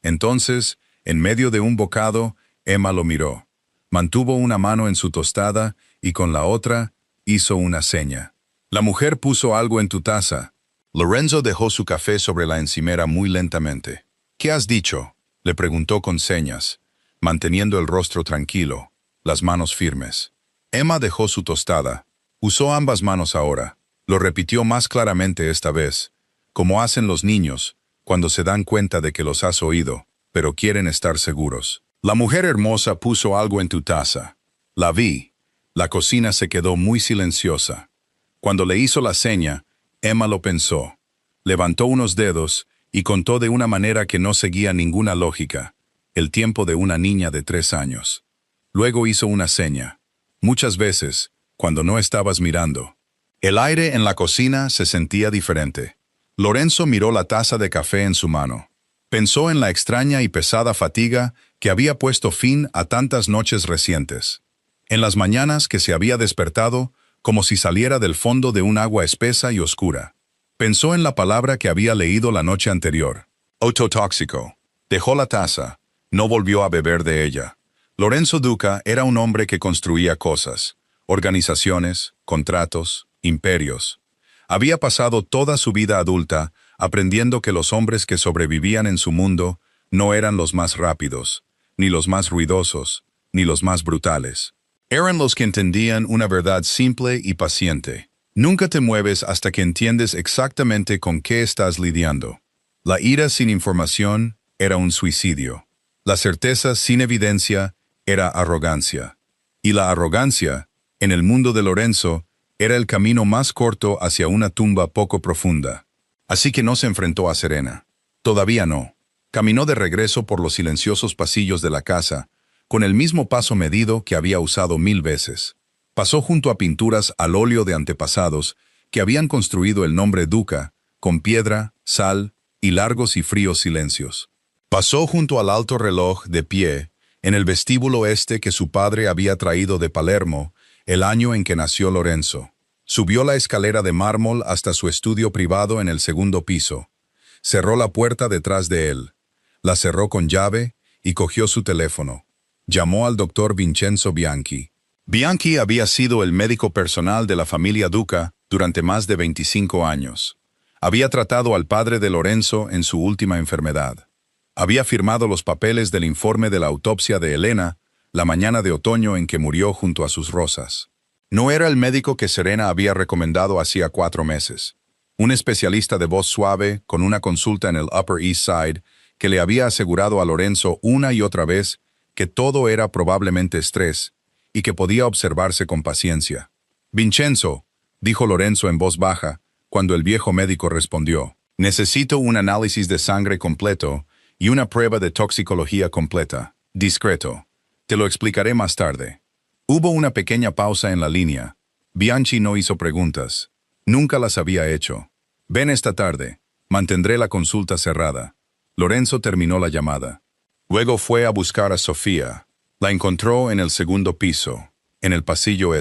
Entonces, en medio de un bocado, Emma lo miró. Mantuvo una mano en su tostada y con la otra hizo una seña. La mujer puso algo en tu taza. Lorenzo dejó su café sobre la encimera muy lentamente. «¿Qué has dicho?», le preguntó con señas, manteniendo el rostro tranquilo, las manos firmes. Emma dejó su tostada. Usó ambas manos ahora. Lo repitió más claramente esta vez, como hacen los niños cuando se dan cuenta de que los has oído, pero quieren estar seguros. La mujer hermosa puso algo en tu taza. La vi. La cocina se quedó muy silenciosa. Cuando le hizo la seña, Emma lo pensó. Levantó unos dedos y contó de una manera que no seguía ninguna lógica, el tiempo de una niña de 3 años. Luego hizo una seña. Muchas veces, cuando no estabas mirando. El aire en la cocina se sentía diferente. Lorenzo miró la taza de café en su mano. Pensó en la extraña y pesada fatiga que había puesto fin a tantas noches recientes. En las mañanas que se había despertado como si saliera del fondo de un agua espesa y oscura. Pensó en la palabra que había leído la noche anterior. Ototóxico. Dejó la taza. No volvió a beber de ella. Lorenzo Duca era un hombre que construía cosas. Organizaciones, contratos, imperios. Había pasado toda su vida adulta aprendiendo que los hombres que sobrevivían en su mundo no eran los más rápidos, ni los más ruidosos, ni los más brutales. Eran los que entendían una verdad simple y paciente. Nunca te mueves hasta que entiendes exactamente con qué estás lidiando. La ira sin información era un suicidio. La certeza sin evidencia era arrogancia. Y la arrogancia, en el mundo de Lorenzo, era el camino más corto hacia una tumba poco profunda. Así que no se enfrentó a Serena. Todavía no. Caminó de regreso por los silenciosos pasillos de la casa, con el mismo paso medido que había usado 1000 veces. Pasó junto a pinturas al óleo de antepasados que habían construido el nombre Duca, con piedra, sal y largos y fríos silencios. Pasó junto al alto reloj de pie, en el vestíbulo que su padre había traído de Palermo el año en que nació Lorenzo. Subió la escalera de mármol hasta su estudio privado en el segundo piso. Cerró la puerta detrás de él. La cerró con llave y cogió su teléfono. Llamó al doctor Vincenzo Bianchi. Bianchi había sido el médico personal de la familia Duca durante más de 25 años. Había tratado al padre de Lorenzo en su última enfermedad. Había firmado los papeles del informe de la autopsia de Elena la mañana de otoño en que murió junto a sus rosas. No era el médico que Serena había recomendado hacía 4 meses. Un especialista de voz suave, con una consulta en el Upper East Side, que le había asegurado a Lorenzo una y otra vez que todo era probablemente estrés y que podía observarse con paciencia. «Vincenzo», dijo Lorenzo en voz baja, cuando el viejo médico respondió, «Necesito un análisis de sangre completo y una prueba de toxicología completa. Discreto. Te lo explicaré más tarde». Hubo una pequeña pausa en la línea. Bianchi no hizo preguntas. Nunca las había hecho. «Ven esta tarde. Mantendré la consulta cerrada». Lorenzo terminó la llamada. Luego fue a buscar a Sofía. La encontró en el segundo piso, en el pasillo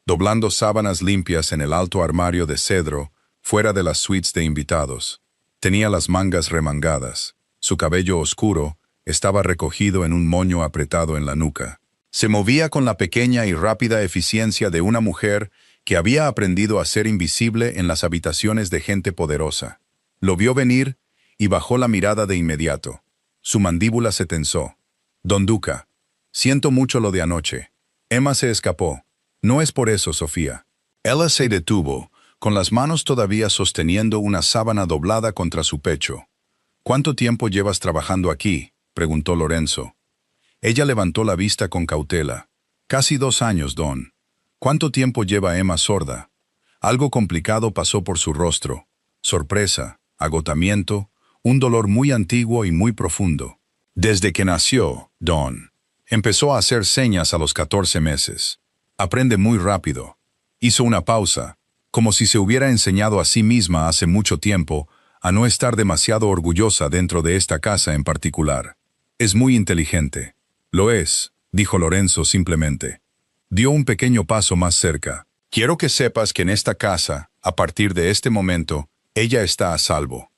doblando sábanas limpias en el alto armario de cedro, fuera de las suites de invitados. Tenía las mangas remangadas. Su cabello oscuro estaba recogido en un moño apretado en la nuca. Se movía con la pequeña y rápida eficiencia de una mujer que había aprendido a ser invisible en las habitaciones de gente poderosa. Lo vio venir y bajó la mirada de inmediato. Su mandíbula se tensó. «Don Duca, siento mucho lo de anoche. Emma se escapó. No es por eso, Sofía». Ella se detuvo, con las manos todavía sosteniendo una sábana doblada contra su pecho. «¿Cuánto tiempo llevas trabajando aquí?», preguntó Lorenzo. Ella levantó la vista con cautela. «Casi 2 años, don». «¿Cuánto tiempo lleva Emma sorda?». Algo complicado pasó por su rostro. Sorpresa, agotamiento, un dolor muy antiguo y muy profundo. «Desde que nació, don. Empezó a hacer señas a los 14 meses. Aprende muy rápido». Hizo una pausa, como si se hubiera enseñado a sí misma hace mucho tiempo a no estar demasiado orgullosa dentro de esta casa en particular. «Es muy inteligente». «Lo es», dijo Lorenzo simplemente. Dio un pequeño paso más cerca. «Quiero que sepas que en esta casa, a partir de este momento, ella está a salvo.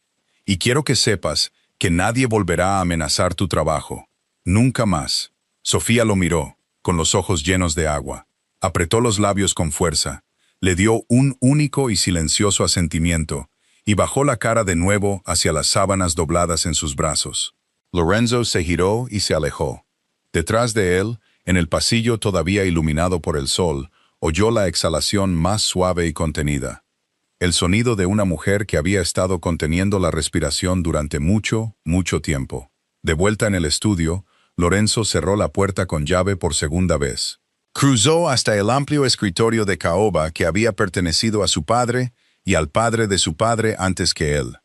Y quiero que sepas que nadie volverá a amenazar tu trabajo. Nunca más». Sofía lo miró, con los ojos llenos de agua. Apretó los labios con fuerza, le dio un único y silencioso asentimiento, y bajó la cara de nuevo hacia las sábanas dobladas en sus brazos. Lorenzo se giró y se alejó. Detrás de él, en el pasillo todavía iluminado por el sol, oyó la exhalación más suave y contenida. El sonido de una mujer que había estado conteniendo la respiración durante mucho, mucho tiempo. De vuelta en el estudio, Lorenzo cerró la puerta con llave por segunda vez. Cruzó hasta el amplio escritorio de caoba que había pertenecido a su padre y al padre de su padre antes que él.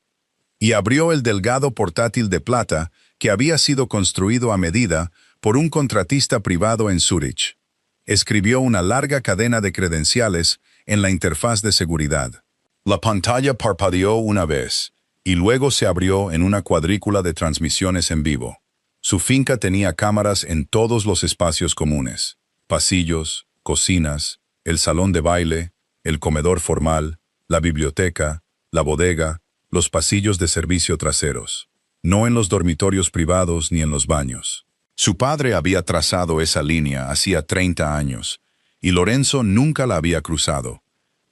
Y abrió el delgado portátil de plata que había sido construido a medida por un contratista privado en Zúrich. Escribió una larga cadena de credenciales en la interfaz de seguridad. La pantalla parpadeó una vez, y luego se abrió en una cuadrícula de transmisiones en vivo. Su finca tenía cámaras en todos los espacios comunes: pasillos, cocinas, el salón de baile, el comedor formal, la biblioteca, la bodega, los pasillos de servicio traseros. No en los dormitorios privados ni en los baños. Su padre había trazado esa línea hacía 30 años, y Lorenzo nunca la había cruzado.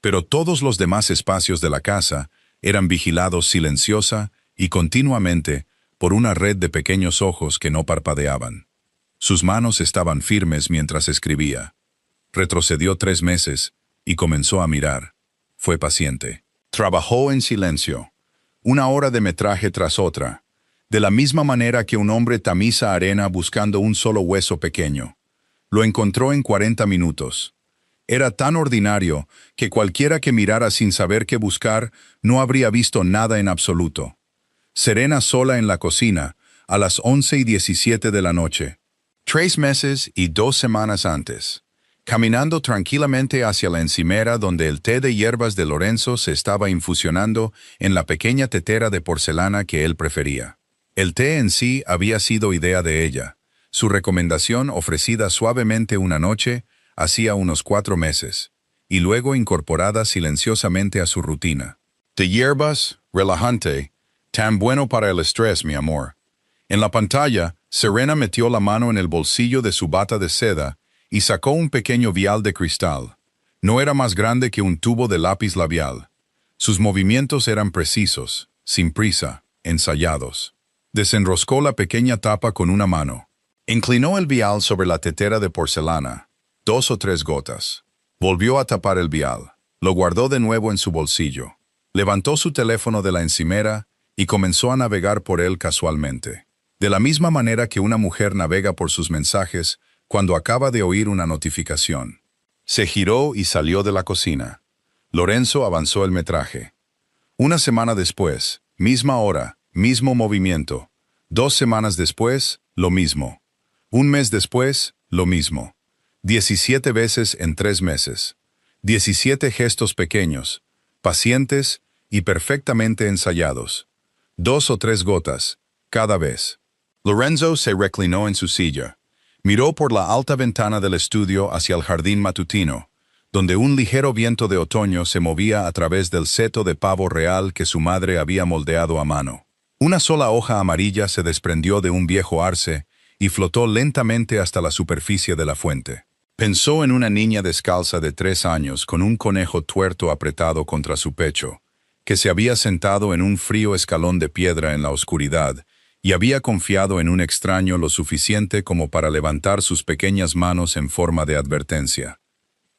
Pero todos los demás espacios de la casa eran vigilados silenciosa y continuamente por una red de pequeños ojos que no parpadeaban. Sus manos estaban firmes mientras escribía. Retrocedió 3 meses y comenzó a mirar. Fue paciente. Trabajó en silencio. 1 hora de metraje tras otra. De la misma manera que un hombre tamiza arena buscando un solo hueso pequeño. Lo encontró en 40 minutos. Era tan ordinario que cualquiera que mirara sin saber qué buscar no habría visto nada en absoluto. Serena sola en la cocina, a las 11:17 de la noche. 3 meses y 2 semanas antes. Caminando tranquilamente hacia la encimera donde el té de hierbas de Lorenzo se estaba infusionando en la pequeña tetera de porcelana que él prefería. El té en sí había sido idea de ella. Su recomendación ofrecida suavemente una noche, hacía unos 4 meses, y luego incorporada silenciosamente a su rutina. Té hierbas, relajante, tan bueno para el estrés, mi amor. En la pantalla, Serena metió la mano en el bolsillo de su bata de seda y sacó un pequeño vial de cristal. No era más grande que un tubo de lápiz labial. Sus movimientos eran precisos, sin prisa, ensayados. Desenroscó la pequeña tapa con una mano. Inclinó el vial sobre la tetera de porcelana. 2 o 3 gotas. Volvió a tapar el vial. Lo guardó de nuevo en su bolsillo. Levantó su teléfono de la encimera y comenzó a navegar por él casualmente. De la misma manera que una mujer navega por sus mensajes cuando acaba de oír una notificación. Se giró y salió de la cocina. Lorenzo avanzó el metraje. 1 semana después, misma hora, mismo movimiento. 2 semanas después, lo mismo. 1 mes después, lo mismo. 17 veces en 3 meses. 17 gestos pequeños, pacientes y perfectamente ensayados. 2 o 3 gotas, cada vez. Lorenzo se reclinó en su silla. Miró por la alta ventana del estudio hacia el jardín matutino, donde un ligero viento de otoño se movía a través del seto de pavo real que su madre había moldeado a mano. Una sola hoja amarilla se desprendió de un viejo arce y flotó lentamente hasta la superficie de la fuente. Pensó en una niña descalza de 3 años con un conejo tuerto apretado contra su pecho, que se había sentado en un frío escalón de piedra en la oscuridad y había confiado en un extraño lo suficiente como para levantar sus pequeñas manos en forma de advertencia.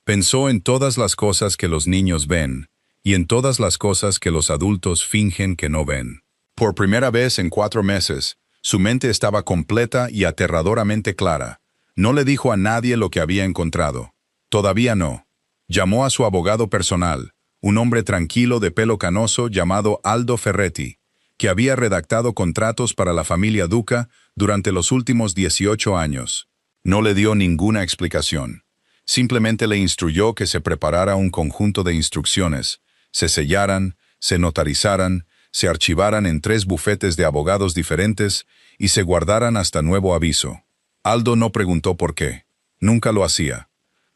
Pensó en todas las cosas que los niños ven y en todas las cosas que los adultos fingen que no ven. Por primera vez en 4 meses, su mente estaba completa y aterradoramente clara. No le dijo a nadie lo que había encontrado. Todavía no. Llamó a su abogado personal, un hombre tranquilo de pelo canoso llamado Aldo Ferretti, que había redactado contratos para la familia Duca durante los últimos 18 años. No le dio ninguna explicación. Simplemente le instruyó que se preparara un conjunto de instrucciones, se sellaran, se notarizaran, se archivaran en 3 bufetes de abogados diferentes y se guardaran hasta nuevo aviso. Aldo no preguntó por qué. Nunca lo hacía.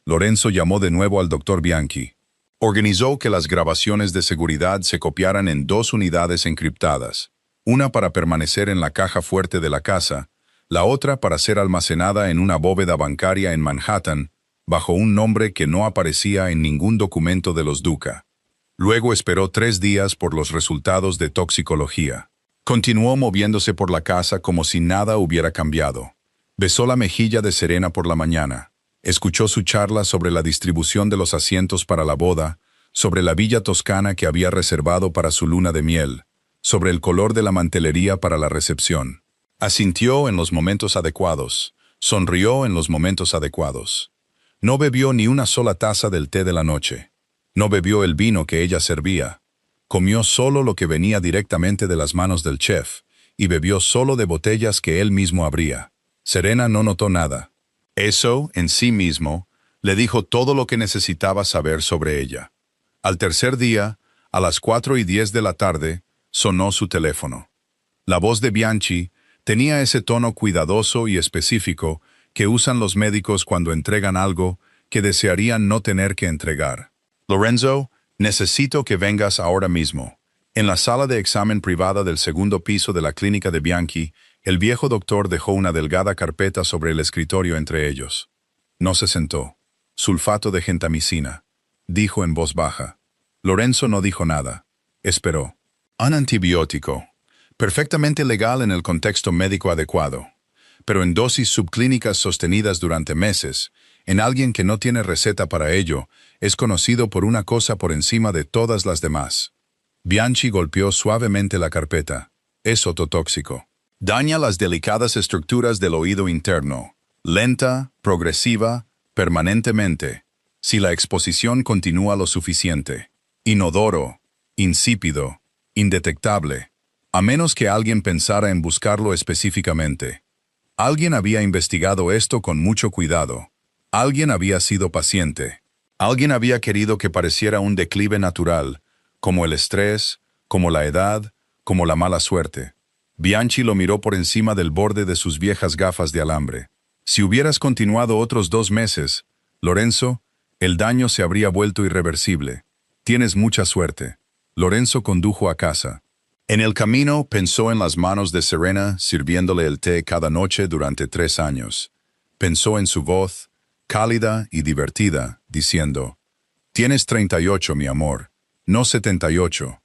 Lorenzo llamó de nuevo al doctor Bianchi. Organizó que las grabaciones de seguridad se copiaran en 2 unidades encriptadas, una para permanecer en la caja fuerte de la casa, la otra para ser almacenada en una bóveda bancaria en Manhattan, bajo un nombre que no aparecía en ningún documento de los Duca. Luego esperó 3 días por los resultados de toxicología. Continuó moviéndose por la casa como si nada hubiera cambiado. Besó la mejilla de Serena por la mañana. Escuchó su charla sobre la distribución de los asientos para la boda, sobre la villa toscana que había reservado para su luna de miel, sobre el color de la mantelería para la recepción. Asintió en los momentos adecuados, sonrió en los momentos adecuados. No bebió ni una sola taza del té de la noche. No bebió el vino que ella servía. Comió solo lo que venía directamente de las manos del chef, y bebió solo de botellas que él mismo abría. Serena no notó nada. Eso, en sí mismo, le dijo todo lo que necesitaba saber sobre ella. Al tercer día, a las 4:10 de la tarde, sonó su teléfono. La voz de Bianchi tenía ese tono cuidadoso y específico que usan los médicos cuando entregan algo que desearían no tener que entregar. Lorenzo, necesito que vengas ahora mismo. En la sala de examen privada del 2º piso de la clínica de Bianchi, el viejo doctor dejó una delgada carpeta sobre el escritorio entre ellos. No se sentó. Sulfato de gentamicina, dijo en voz baja. Lorenzo no dijo nada. Esperó. Un antibiótico. Perfectamente legal en el contexto médico adecuado. pero en dosis subclínicas sostenidas durante meses, en alguien que no tiene receta para ello, es conocido por una cosa por encima de todas las demás. Bianchi golpeó suavemente la carpeta. Es ototóxico. Daña las delicadas estructuras del oído interno. Lenta, progresiva, permanentemente. Si la exposición continúa lo suficiente. Inodoro, insípido, indetectable. A menos que alguien pensara en buscarlo específicamente. Alguien había investigado esto con mucho cuidado. Alguien había sido paciente. Alguien había querido que pareciera un declive natural, como el estrés, como la edad, como la mala suerte. Bianchi lo miró por encima del borde de sus viejas gafas de alambre. Si hubieras continuado otros 2 meses, Lorenzo, el daño se habría vuelto irreversible. Tienes mucha suerte. Lorenzo condujo a casa. En el camino pensó en las manos de Serena sirviéndole el té cada noche durante 3 años. Pensó en su voz, cálida y divertida, diciendo, «Tienes 38, mi amor, no 78».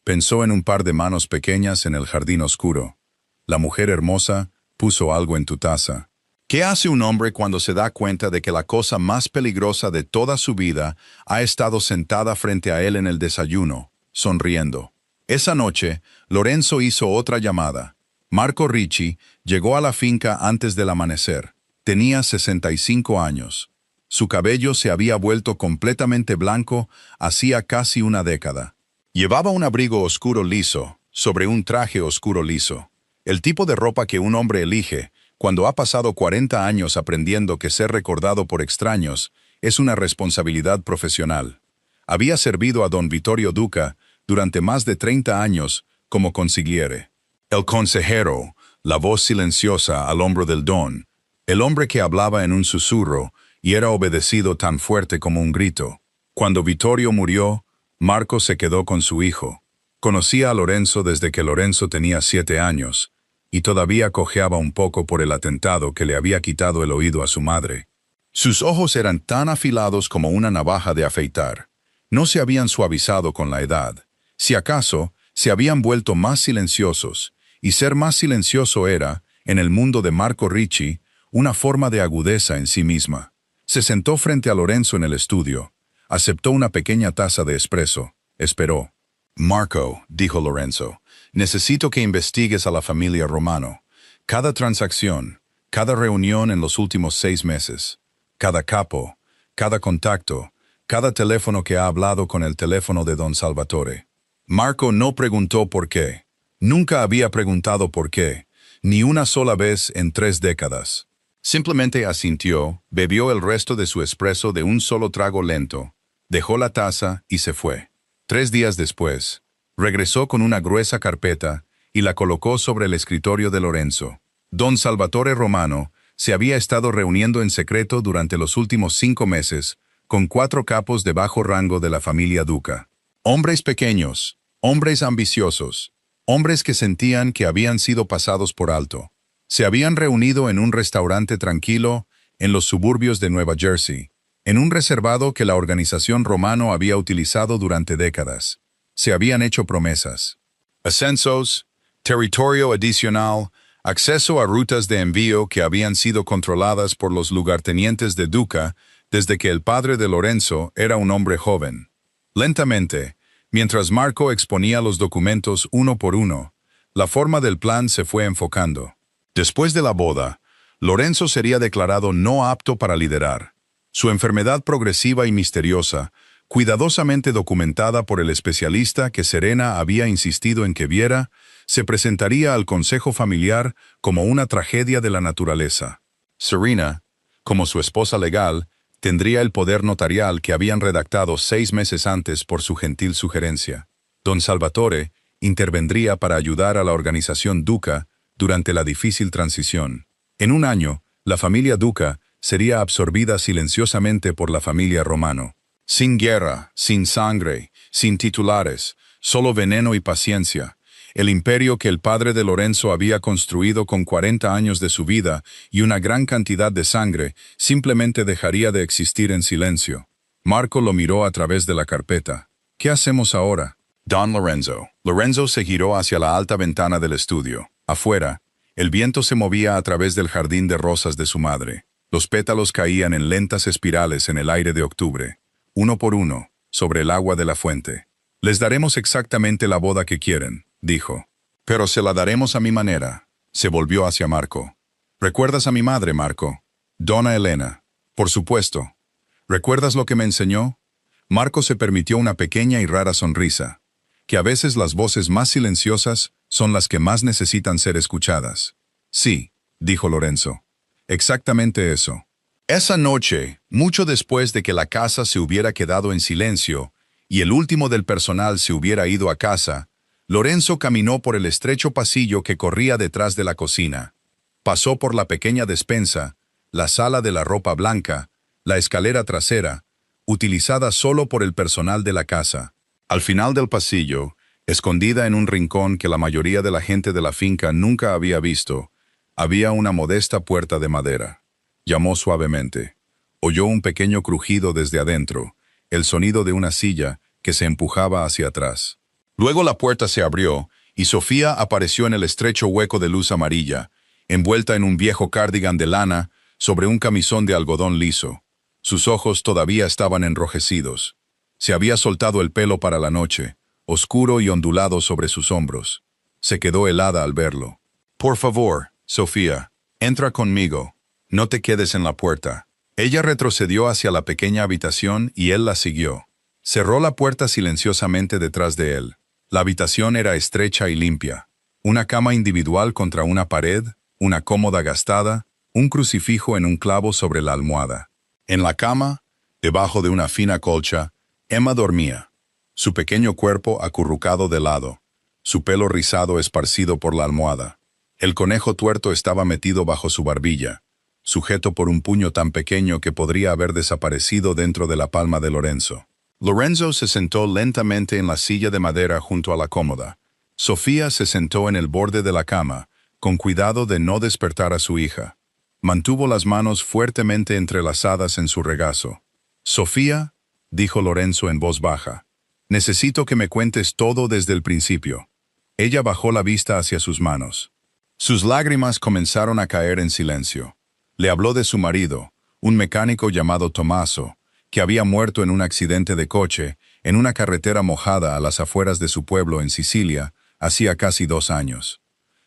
Pensó en un par de manos pequeñas en el jardín oscuro. La mujer hermosa puso algo en tu taza. ¿Qué hace un hombre cuando se da cuenta de que la cosa más peligrosa de toda su vida ha estado sentada frente a él en el desayuno, sonriendo? Esa noche, Lorenzo hizo otra llamada. Marco Ricci llegó a la finca antes del amanecer. Tenía 65 años. Su cabello se había vuelto completamente blanco hacía casi una década. Llevaba un abrigo oscuro liso, sobre un traje oscuro liso. El tipo de ropa que un hombre elige, cuando ha pasado 40 años aprendiendo que ser recordado por extraños es una responsabilidad profesional. Había servido a don Vittorio Duca durante más de 30 años como consigliere. El consejero, la voz silenciosa al hombro del don, el hombre que hablaba en un susurro y era obedecido tan fuerte como un grito. Cuando Vittorio murió, Marco se quedó con su hijo. Conocía a Lorenzo desde que Lorenzo tenía 7 años, y todavía cojeaba un poco por el atentado que le había quitado el oído a su madre. Sus ojos eran tan afilados como una navaja de afeitar. No se habían suavizado con la edad. Si acaso, se habían vuelto más silenciosos, y ser más silencioso era, en el mundo de Marco Ricci, una forma de agudeza en sí misma. Se sentó frente a Lorenzo en el estudio. Aceptó una pequeña taza de espresso. Esperó. «Marco», dijo Lorenzo, «necesito que investigues a la familia Romano. Cada transacción, cada reunión en los últimos 6 meses, cada capo, cada contacto, cada teléfono que ha hablado con el teléfono de don Salvatore». Marco no preguntó por qué. Nunca había preguntado por qué, ni una sola vez en 3 décadas. Simplemente asintió, bebió el resto de su espresso de un solo trago lento, dejó la taza y se fue. 3 días después, regresó con una gruesa carpeta y la colocó sobre el escritorio de Lorenzo. Don Salvatore Romano se había estado reuniendo en secreto durante los últimos 5 meses con 4 capos de bajo rango de la familia Duca. Hombres pequeños, hombres ambiciosos, hombres que sentían que habían sido pasados por alto. Se habían reunido en un restaurante tranquilo en los suburbios de Nueva Jersey, en un reservado que la organización Romano había utilizado durante décadas. Se habían hecho promesas. Ascensos, territorio adicional, acceso a rutas de envío que habían sido controladas por los lugartenientes de Duca desde que el padre de Lorenzo era un hombre joven. Lentamente, mientras Marco exponía los documentos uno por uno, la forma del plan se fue enfocando. Después de la boda, Lorenzo sería declarado no apto para liderar. Su enfermedad progresiva y misteriosa, cuidadosamente documentada por el especialista que Serena había insistido en que viera, se presentaría al consejo familiar como una tragedia de la naturaleza. Serena, como su esposa legal, tendría el poder notarial que habían redactado 6 meses antes por su gentil sugerencia. Don Salvatore intervendría para ayudar a la organización Duca durante la difícil transición. En 1 año, la familia Duca sería absorbida silenciosamente por la familia Romano. Sin guerra, sin sangre, sin titulares, solo veneno y paciencia. El imperio que el padre de Lorenzo había construido con 40 años de su vida y una gran cantidad de sangre simplemente dejaría de existir en silencio. Marco lo miró a través de la carpeta. ¿Qué hacemos ahora? Don Lorenzo. Lorenzo se giró hacia la alta ventana del estudio. Afuera, El viento se movía a través del jardín de rosas de su madre. Los pétalos caían en lentas espirales en el aire de octubre, uno por uno, sobre el agua de la fuente. «Les daremos exactamente la boda que quieren», dijo. «Pero se la daremos a mi manera». Se volvió hacia Marco. «¿Recuerdas a mi madre, Marco?» «Donna Elena». «Por supuesto». «¿Recuerdas lo que me enseñó?» Marco se permitió una pequeña y rara sonrisa. Que a veces las voces más silenciosas son las que más necesitan ser escuchadas. «Sí», dijo Lorenzo. «Exactamente eso». Esa noche, mucho después de que la casa se hubiera quedado en silencio y el último del personal se hubiera ido a casa, Lorenzo caminó por el estrecho pasillo que corría detrás de la cocina. Pasó por la pequeña despensa, la sala de la ropa blanca, la escalera trasera, utilizada solo por el personal de la casa. Al final del pasillo, escondida en un rincón que la mayoría de la gente de la finca nunca había visto, había una modesta puerta de madera. Llamó suavemente. Oyó un pequeño crujido desde adentro, el sonido de una silla que se empujaba hacia atrás. Luego la puerta se abrió y Sofía apareció en el estrecho hueco de luz amarilla, envuelta en un viejo cardigan de lana sobre un camisón de algodón liso. Sus ojos todavía estaban enrojecidos. Se había soltado el pelo para la noche, oscuro y ondulado sobre sus hombros. Se quedó helada al verlo. «Por favor, Sofía, entra conmigo. No te quedes en la puerta». Ella retrocedió hacia la pequeña habitación y él la siguió. Cerró la puerta silenciosamente detrás de él. La habitación era estrecha y limpia. Una cama individual contra una pared, una cómoda gastada, un crucifijo en un clavo sobre la almohada. En la cama, debajo de una fina colcha, Emma dormía, su pequeño cuerpo acurrucado de lado, su pelo rizado esparcido por la almohada. El conejo tuerto estaba metido bajo su barbilla, sujeto por un puño tan pequeño que podría haber desaparecido dentro de la palma de Lorenzo. Lorenzo se sentó lentamente en la silla de madera junto a la cómoda. Sofía se sentó en el borde de la cama, con cuidado de no despertar a su hija. Mantuvo las manos fuertemente entrelazadas en su regazo. «Sofía», dijo Lorenzo en voz baja, «necesito que me cuentes todo desde el principio». Ella bajó la vista hacia sus manos. Sus lágrimas comenzaron a caer en silencio. Le habló de su marido, un mecánico llamado Tommaso, que había muerto en un accidente de coche en una carretera mojada a las afueras de su pueblo en Sicilia hacía casi 2 años.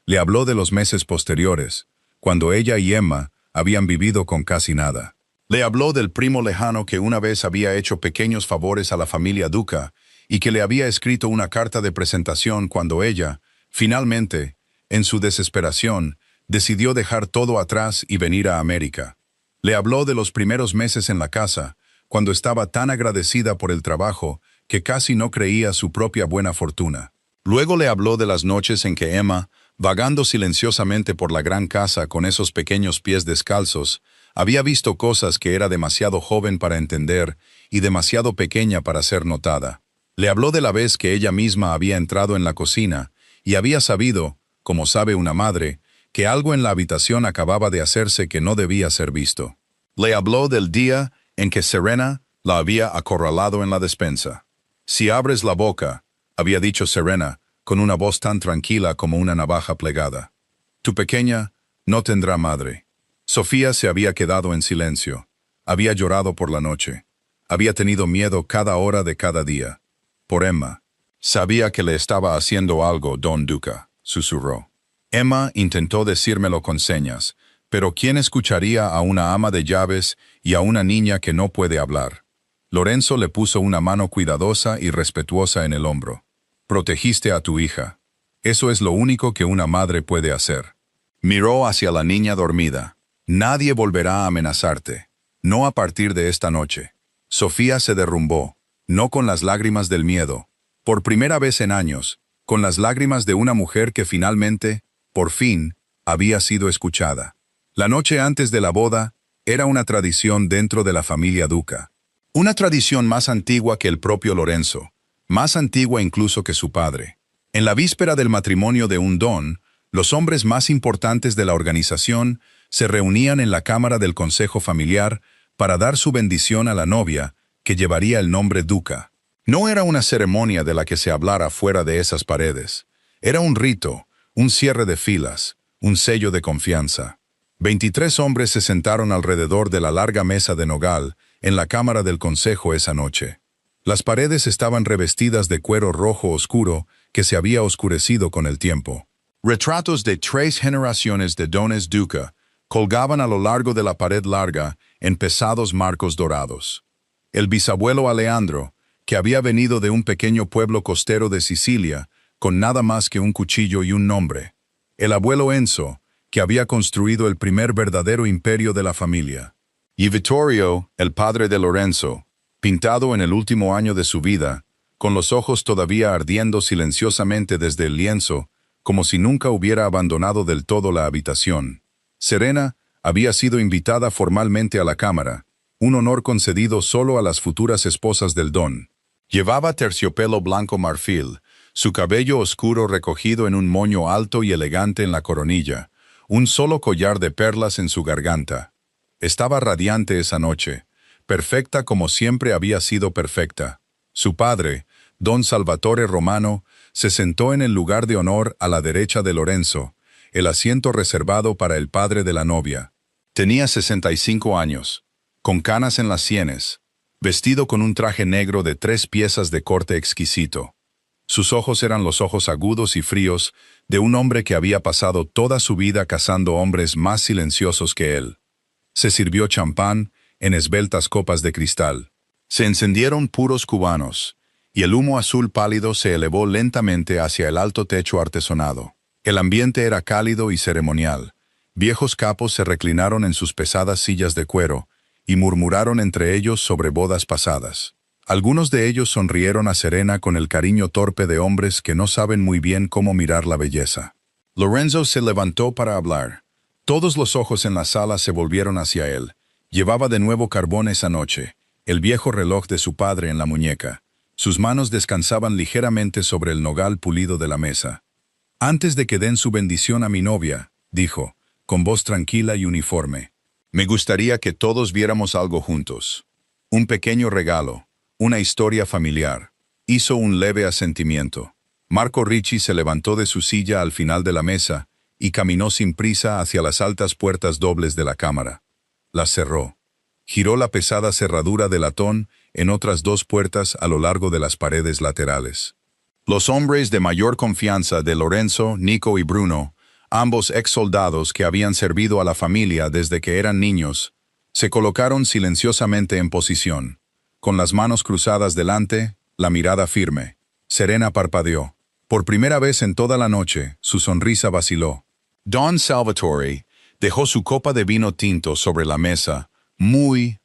Le habló de los meses posteriores, cuando ella y Emma habían vivido con casi nada. Le habló del primo lejano que una vez había hecho pequeños favores a la familia Duca y que le había escrito una carta de presentación cuando ella, finalmente, en su desesperación, decidió dejar todo atrás y venir a América. Le habló de los primeros meses en la casa, cuando estaba tan agradecida por el trabajo que casi no creía su propia buena fortuna. Luego le habló de las noches en que Emma, vagando silenciosamente por la gran casa con esos pequeños pies descalzos, había visto cosas que era demasiado joven para entender y demasiado pequeña para ser notada. Le habló de la vez que ella misma había entrado en la cocina y había sabido, como sabe una madre, que algo en la habitación acababa de hacerse que no debía ser visto. Le habló del día en que Serena la había acorralado en la despensa. «Si abres la boca», había dicho Serena, con una voz tan tranquila como una navaja plegada, «tu pequeña no tendrá madre». Sofía se había quedado en silencio. Había llorado por la noche. Había tenido miedo cada hora de cada día. Por Emma. Sabía que le estaba haciendo algo, don Duca, susurró. Emma intentó decírmelo con señas, pero ¿quién escucharía a una ama de llaves y a una niña que no puede hablar? Lorenzo le puso una mano cuidadosa y respetuosa en el hombro. «Protegiste a tu hija. Eso es lo único que una madre puede hacer». Miró hacia la niña dormida. «Nadie volverá a amenazarte. No a partir de esta noche». Sofía se derrumbó, no con las lágrimas del miedo, por primera vez en años, con las lágrimas de una mujer que finalmente, por fin, había sido escuchada. La noche antes de la boda era una tradición dentro de la familia Duca. Una tradición más antigua que el propio Lorenzo, más antigua incluso que su padre. En la víspera del matrimonio de un don, los hombres más importantes de la organización se reunían en la cámara del consejo familiar para dar su bendición a la novia, que llevaría el nombre Duca. No era una ceremonia de la que se hablara fuera de esas paredes. Era un rito, un cierre de filas, un sello de confianza. 23 hombres se sentaron alrededor de la larga mesa de nogal en la cámara del consejo esa noche. Las paredes estaban revestidas de cuero rojo oscuro que se había oscurecido con el tiempo. Retratos de 3 generaciones de dones duca colgaban a lo largo de la pared larga en pesados marcos dorados. El bisabuelo Alejandro, que había venido de un pequeño pueblo costero de Sicilia, con nada más que un cuchillo y un nombre. El abuelo Enzo, que había construido el primer verdadero imperio de la familia. Y Vittorio, el padre de Lorenzo, pintado en el último año de su vida, con los ojos todavía ardiendo silenciosamente desde el lienzo, como si nunca hubiera abandonado del todo la habitación. Serena había sido invitada formalmente a la cámara, un honor concedido solo a las futuras esposas del don. Llevaba terciopelo blanco marfil, su cabello oscuro recogido en un moño alto y elegante en la coronilla, un solo collar de perlas en su garganta. Estaba radiante esa noche, perfecta como siempre había sido perfecta. Su padre, don Salvatore Romano, se sentó en el lugar de honor a la derecha de Lorenzo, el asiento reservado para el padre de la novia. Tenía 65 años, con canas en las sienes, vestido con un traje negro de 3 piezas de corte exquisito. Sus ojos eran los ojos agudos y fríos de un hombre que había pasado toda su vida cazando hombres más silenciosos que él. Se sirvió champán en esbeltas copas de cristal. Se encendieron puros cubanos, y el humo azul pálido se elevó lentamente hacia el alto techo artesonado. El ambiente era cálido y ceremonial. Viejos capos se reclinaron en sus pesadas sillas de cuero y murmuraron entre ellos sobre bodas pasadas. Algunos de ellos sonrieron a Serena con el cariño torpe de hombres que no saben muy bien cómo mirar la belleza. Lorenzo se levantó para hablar. Todos los ojos en la sala se volvieron hacia él. Llevaba de nuevo carbón esa noche, el viejo reloj de su padre en la muñeca. Sus manos descansaban ligeramente sobre el nogal pulido de la mesa. «Antes de que den su bendición a mi novia», dijo, con voz tranquila y uniforme, «me gustaría que todos viéramos algo juntos. Un pequeño regalo, una historia familiar». Hizo un leve asentimiento. Marco Ricci se levantó de su silla al final de la mesa y caminó sin prisa hacia las altas puertas dobles de la cámara. Las cerró. Giró la pesada cerradura de latón en otras 2 puertas a lo largo de las paredes laterales. Los hombres de mayor confianza de Lorenzo, Nico y Bruno, ambos ex-soldados que habían servido a la familia desde que eran niños, se colocaron silenciosamente en posición, con las manos cruzadas delante, la mirada firme. Serena parpadeó. Por primera vez en toda la noche, su sonrisa vaciló. Don Salvatore dejó su copa de vino tinto sobre la mesa, muy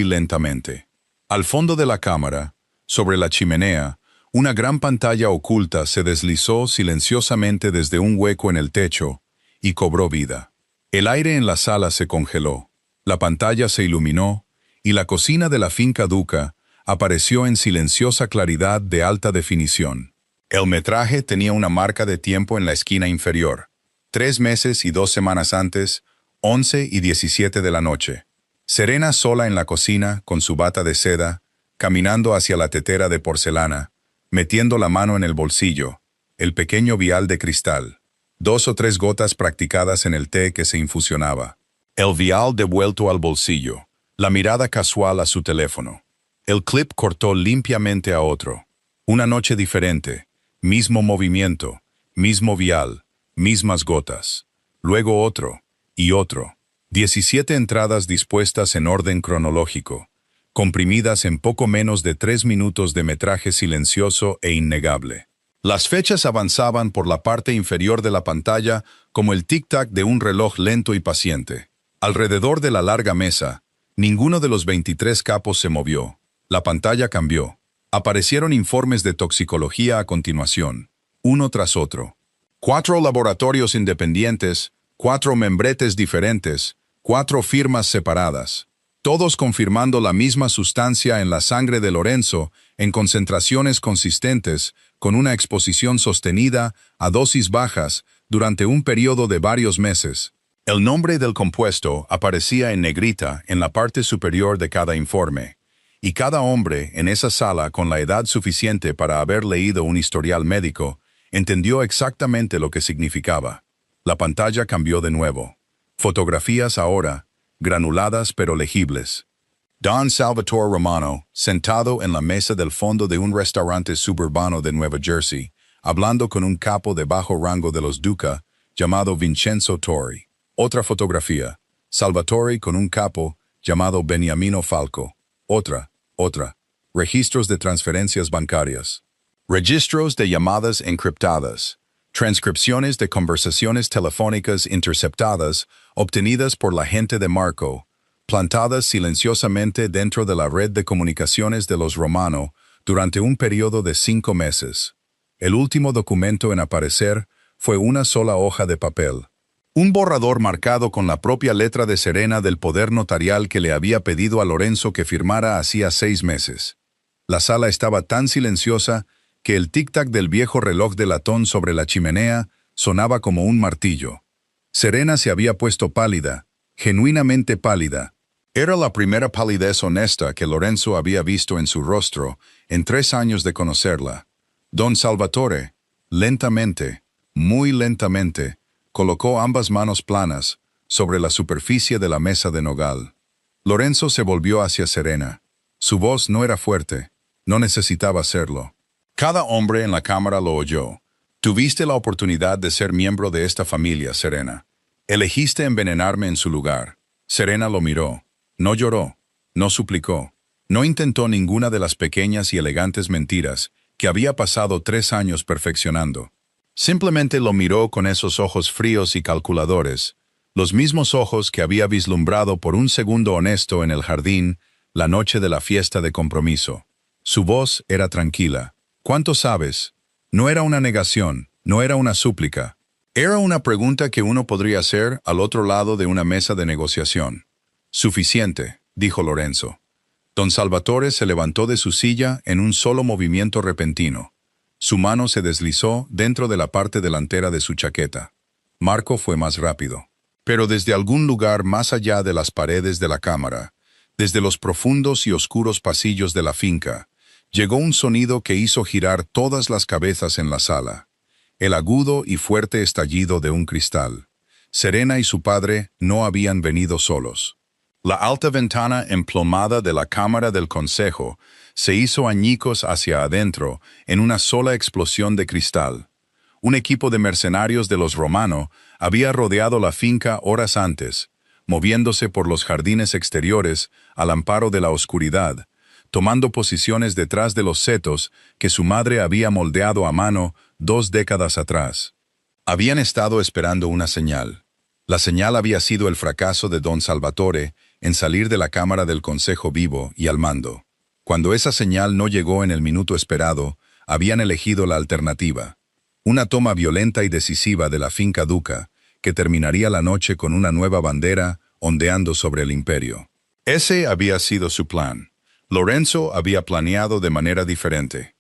lentamente. Al fondo de la cámara, sobre la chimenea, una gran pantalla oculta se deslizó silenciosamente desde un hueco en el techo y cobró vida. El aire en la sala se congeló, la pantalla se iluminó y la cocina de la finca Duca apareció en silenciosa claridad de alta definición. El metraje tenía una marca de tiempo en la esquina inferior. 3 meses y 2 semanas antes, 11 y 17 de la noche. Serena sola en la cocina, con su bata de seda, caminando hacia la tetera de porcelana, metiendo la mano en el bolsillo, el pequeño vial de cristal, 2 o 3 gotas practicadas en el té que se infusionaba. El vial devuelto al bolsillo, la mirada casual a su teléfono. El clip cortó limpiamente a otro. Una noche diferente, mismo movimiento, mismo vial, mismas gotas. Luego otro, y otro. 17 entradas dispuestas en orden cronológico, comprimidas en poco menos de 3 minutos de metraje silencioso e innegable. Las fechas avanzaban por la parte inferior de la pantalla como el tic-tac de un reloj lento y paciente. Alrededor de la larga mesa, ninguno de los 23 capos se movió. La pantalla cambió. Aparecieron informes de toxicología a continuación, uno tras otro. 4 laboratorios independientes, 4 membretes diferentes, 4 firmas separadas, todos confirmando la misma sustancia en la sangre de Lorenzo en concentraciones consistentes, con una exposición sostenida a dosis bajas durante un periodo de varios meses. El nombre del compuesto aparecía en negrita en la parte superior de cada informe, y cada hombre en esa sala con la edad suficiente para haber leído un historial médico entendió exactamente lo que significaba. La pantalla cambió de nuevo. Fotografías ahora, granuladas pero legibles. Don Salvatore Romano, sentado en la mesa del fondo de un restaurante suburbano de Nueva Jersey, hablando con un capo de bajo rango de los Duca, llamado Vincenzo Torri. Otra fotografía. Salvatore con un capo, llamado Beniamino Falco. Otra. Registros de transferencias bancarias. Registros de llamadas encriptadas. Transcripciones de conversaciones telefónicas interceptadas obtenidas por la gente de Marco, plantadas silenciosamente dentro de la red de comunicaciones de los Romano durante un periodo de 5 meses. El último documento en aparecer fue una sola hoja de papel. Un borrador marcado con la propia letra de Serena del poder notarial que le había pedido a Lorenzo que firmara hacía 6 meses. La sala estaba tan silenciosa que el tic-tac del viejo reloj de latón sobre la chimenea sonaba como un martillo. Serena se había puesto pálida, genuinamente pálida. Era la primera palidez honesta que Lorenzo había visto en su rostro en 3 años de conocerla. Don Salvatore, lentamente, muy lentamente, colocó ambas manos planas sobre la superficie de la mesa de nogal. Lorenzo se volvió hacia Serena. Su voz no era fuerte, no necesitaba serlo. Cada hombre en la cámara lo oyó. Tuviste la oportunidad de ser miembro de esta familia, Serena. Elegiste envenenarme en su lugar. Serena lo miró. No lloró, no suplicó, no intentó ninguna de las pequeñas y elegantes mentiras que había pasado 3 años perfeccionando. Simplemente lo miró con esos ojos fríos y calculadores, los mismos ojos que había vislumbrado por un segundo honesto en el jardín la noche de la fiesta de compromiso. Su voz era tranquila. ¿Cuánto sabes? No era una negación, no era una súplica. Era una pregunta que uno podría hacer al otro lado de una mesa de negociación. Suficiente, dijo Lorenzo. Don Salvatore se levantó de su silla en un solo movimiento repentino. Su mano se deslizó dentro de la parte delantera de su chaqueta. Marco fue más rápido. Pero desde algún lugar más allá de las paredes de la cámara, desde los profundos y oscuros pasillos de la finca, llegó un sonido que hizo girar todas las cabezas en la sala. El agudo y fuerte estallido de un cristal. Serena y su padre no habían venido solos. La alta ventana emplomada de la Cámara del Consejo se hizo añicos hacia adentro en una sola explosión de cristal. Un equipo de mercenarios de los Romano había rodeado la finca horas antes, moviéndose por los jardines exteriores al amparo de la oscuridad, tomando posiciones detrás de los setos que su madre había moldeado a mano 2 décadas atrás. Habían estado esperando una señal. La señal había sido el fracaso de Don Salvatore en salir de la Cámara del Consejo vivo y al mando. Cuando esa señal no llegó en el minuto esperado, habían elegido la alternativa. Una toma violenta y decisiva de la finca Duca, que terminaría la noche con una nueva bandera ondeando sobre el imperio. Ese había sido su plan. Lorenzo había planeado de manera diferente.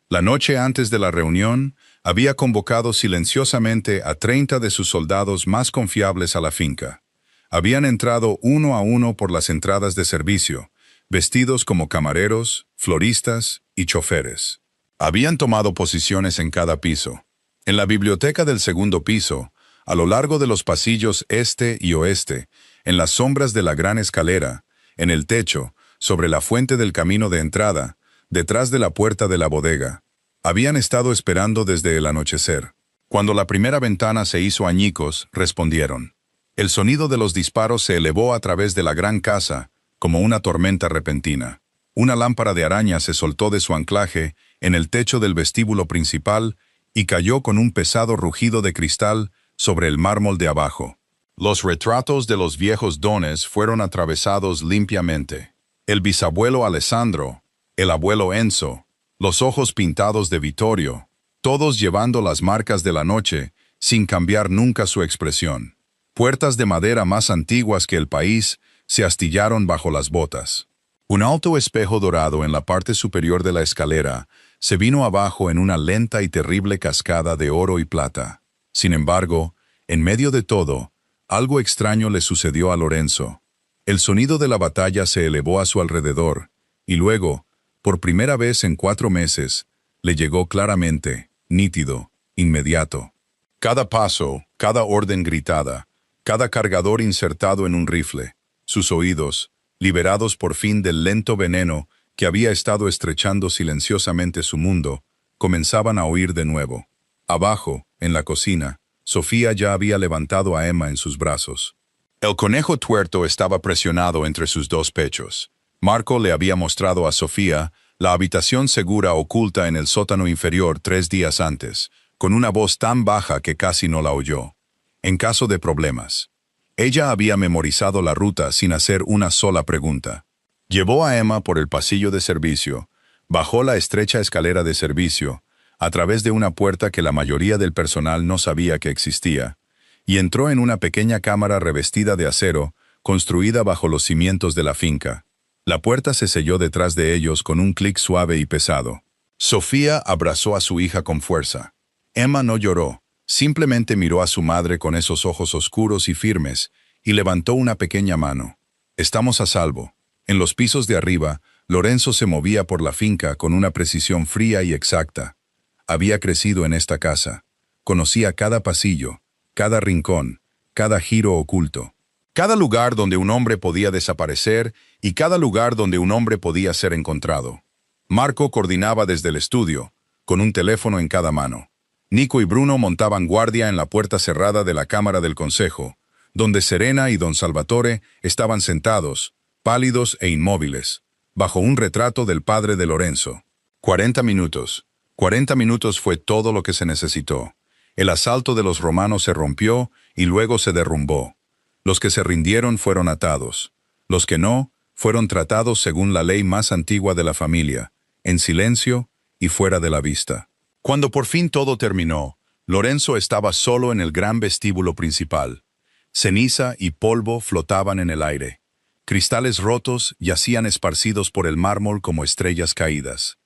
La noche antes de la reunión, había convocado silenciosamente a 30 de sus soldados más confiables a la finca. Habían entrado uno a uno por las entradas de servicio, vestidos como camareros, floristas y choferes. Habían tomado posiciones en cada piso. En la biblioteca del segundo piso, a lo largo de los pasillos este y oeste, en las sombras de la gran escalera, en el techo, sobre la fuente del camino de entrada, detrás de la puerta de la bodega. Habían estado esperando desde el anochecer. Cuando la primera ventana se hizo añicos, respondieron. El sonido de los disparos se elevó a través de la gran casa, como una tormenta repentina. Una lámpara de araña se soltó de su anclaje en el techo del vestíbulo principal y cayó con un pesado rugido de cristal sobre el mármol de abajo. Los retratos de los viejos dones fueron atravesados limpiamente. El bisabuelo Alessandro, el abuelo Enzo, los ojos pintados de Vittorio, todos llevando las marcas de la noche, sin cambiar nunca su expresión. Puertas de madera más antiguas que el país se astillaron bajo las botas. Un alto espejo dorado en la parte superior de la escalera se vino abajo en una lenta y terrible cascada de oro y plata. Sin embargo, en medio de todo, algo extraño le sucedió a Lorenzo. El sonido de la batalla se elevó a su alrededor, y luego, por primera vez en 4 meses, le llegó claramente, nítido, inmediato. Cada paso, cada orden gritada, cada cargador insertado en un rifle. Sus oídos, liberados por fin del lento veneno que había estado estrechando silenciosamente su mundo, comenzaban a oír de nuevo. Abajo, en la cocina, Sofía ya había levantado a Emma en sus brazos. El conejo tuerto estaba presionado entre sus dos pechos. Marco le había mostrado a Sofía la habitación segura oculta en el sótano inferior 3 días antes, con una voz tan baja que casi no la oyó. En caso de problemas. Ella había memorizado la ruta sin hacer una sola pregunta. Llevó a Emma por el pasillo de servicio, bajó la estrecha escalera de servicio, a través de una puerta que la mayoría del personal no sabía que existía, y entró en una pequeña cámara revestida de acero, construida bajo los cimientos de la finca. La puerta se selló detrás de ellos con un clic suave y pesado. Sofía abrazó a su hija con fuerza. Emma no lloró, simplemente miró a su madre con esos ojos oscuros y firmes, y levantó una pequeña mano. Estamos a salvo. En los pisos de arriba, Lorenzo se movía por la finca con una precisión fría y exacta. Había crecido en esta casa. Conocía cada pasillo, cada rincón, cada giro oculto. Cada lugar donde un hombre podía desaparecer y cada lugar donde un hombre podía ser encontrado. Marco coordinaba desde el estudio, con un teléfono en cada mano. Nico y Bruno montaban guardia en la puerta cerrada de la Cámara del Consejo, donde Serena y don Salvatore estaban sentados, pálidos e inmóviles, bajo un retrato del padre de Lorenzo. 40 minutos. 40 minutos fue todo lo que se necesitó. El asalto de los romanos se rompió y luego se derrumbó. Los que se rindieron fueron atados. Los que no, fueron tratados según la ley más antigua de la familia, en silencio y fuera de la vista. Cuando por fin todo terminó, Lorenzo estaba solo en el gran vestíbulo principal. Ceniza y polvo flotaban en el aire. Cristales rotos yacían esparcidos por el mármol como estrellas caídas.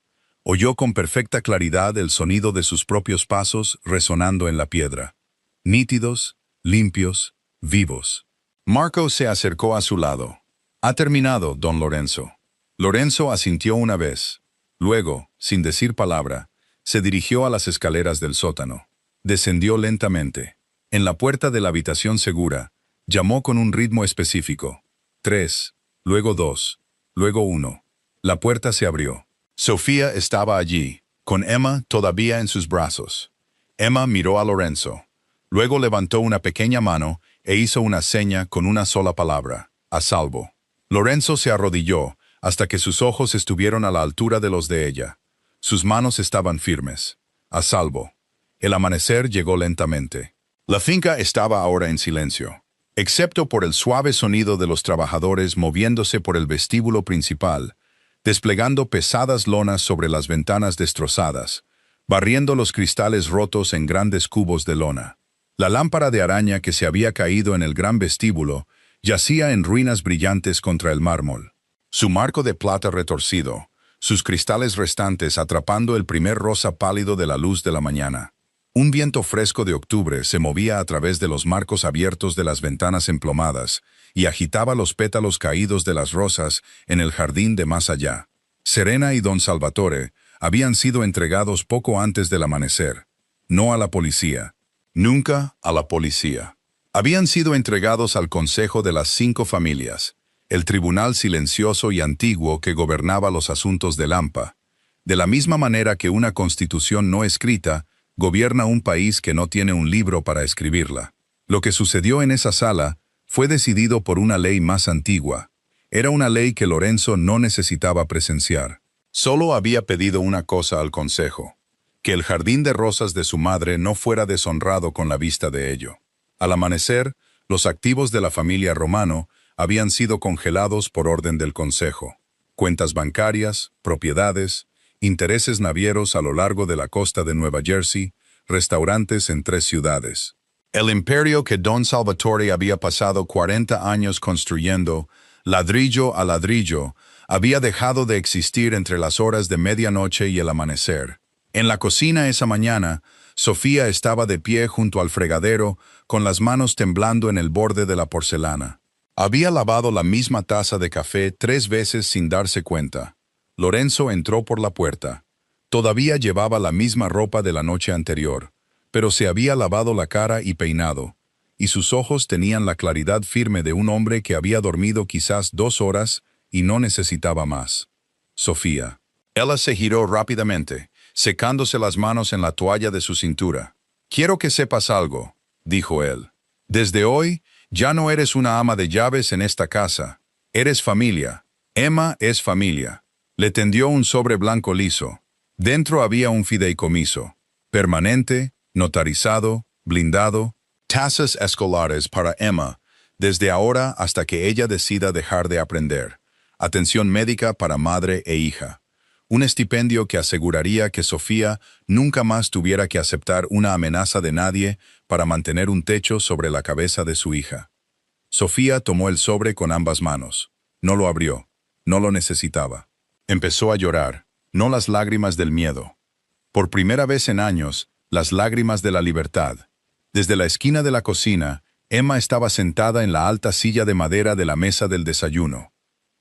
Oyó con perfecta claridad el sonido de sus propios pasos resonando en la piedra. Nítidos, limpios, vivos. Marco se acercó a su lado. «Ha terminado, don Lorenzo». Lorenzo asintió una vez. Luego, sin decir palabra, se dirigió a las escaleras del sótano. Descendió lentamente. En la puerta de la habitación segura, llamó con un ritmo específico. 3, luego 2, luego 1. La puerta se abrió. Sofía estaba allí, con Emma todavía en sus brazos. Emma miró a Lorenzo. Luego levantó una pequeña mano e hizo una seña con una sola palabra: a salvo. Lorenzo se arrodilló hasta que sus ojos estuvieron a la altura de los de ella. Sus manos estaban firmes. A salvo. El amanecer llegó lentamente. La finca estaba ahora en silencio, excepto por el suave sonido de los trabajadores moviéndose por el vestíbulo principal, desplegando pesadas lonas sobre las ventanas destrozadas, barriendo los cristales rotos en grandes cubos de lona. La lámpara de araña que se había caído en el gran vestíbulo yacía en ruinas brillantes contra el mármol. Su marco de plata retorcido, sus cristales restantes atrapando el primer rosa pálido de la luz de la mañana. Un viento fresco de octubre se movía a través de los marcos abiertos de las ventanas emplomadas y agitaba los pétalos caídos de las rosas en el jardín de más allá. Serena y don Salvatore habían sido entregados poco antes del amanecer. No a la policía. Nunca a la policía. Habían sido entregados al Consejo de las 5 familias, el tribunal silencioso y antiguo que gobernaba los asuntos de Lampa, de la misma manera que una constitución no escrita gobierna un país que no tiene un libro para escribirla. Lo que sucedió en esa sala fue decidido por una ley más antigua. Era una ley que Lorenzo no necesitaba presenciar. Solo había pedido una cosa al Consejo: que el jardín de rosas de su madre no fuera deshonrado con la vista de ello. Al amanecer, los activos de la familia Romano habían sido congelados por orden del Consejo. Cuentas bancarias, propiedades, intereses navieros a lo largo de la costa de Nueva Jersey, restaurantes en 3 ciudades. El imperio que don Salvatore había pasado 40 años construyendo, ladrillo a ladrillo, había dejado de existir entre las horas de medianoche y el amanecer. En la cocina esa mañana, Sofía estaba de pie junto al fregadero, con las manos temblando en el borde de la porcelana. Había lavado la misma taza de café 3 veces sin darse cuenta. Lorenzo entró por la puerta. Todavía llevaba la misma ropa de la noche anterior. pero se había lavado la cara y peinado, y sus ojos tenían la claridad firme de un hombre que había dormido quizás 2 horas y no necesitaba más. Sofía. Ella se giró rápidamente, secándose las manos en la toalla de su cintura. «Quiero que sepas algo», dijo él. «Desde hoy, ya no eres una ama de llaves en esta casa. Eres familia. Emma es familia». Le tendió un sobre blanco liso. Dentro había un fideicomiso. Permanente, notarizado, blindado. Tasas escolares para Emma, desde ahora hasta que ella decida dejar de aprender. Atención médica para madre e hija. Un estipendio que aseguraría que Sofía nunca más tuviera que aceptar una amenaza de nadie para mantener un techo sobre la cabeza de su hija. Sofía tomó el sobre con ambas manos. No lo abrió. No lo necesitaba. Empezó a llorar, no las lágrimas del miedo. Por primera vez en años, las lágrimas de la libertad. Desde la esquina de la cocina, Emma estaba sentada en la alta silla de madera de la mesa del desayuno.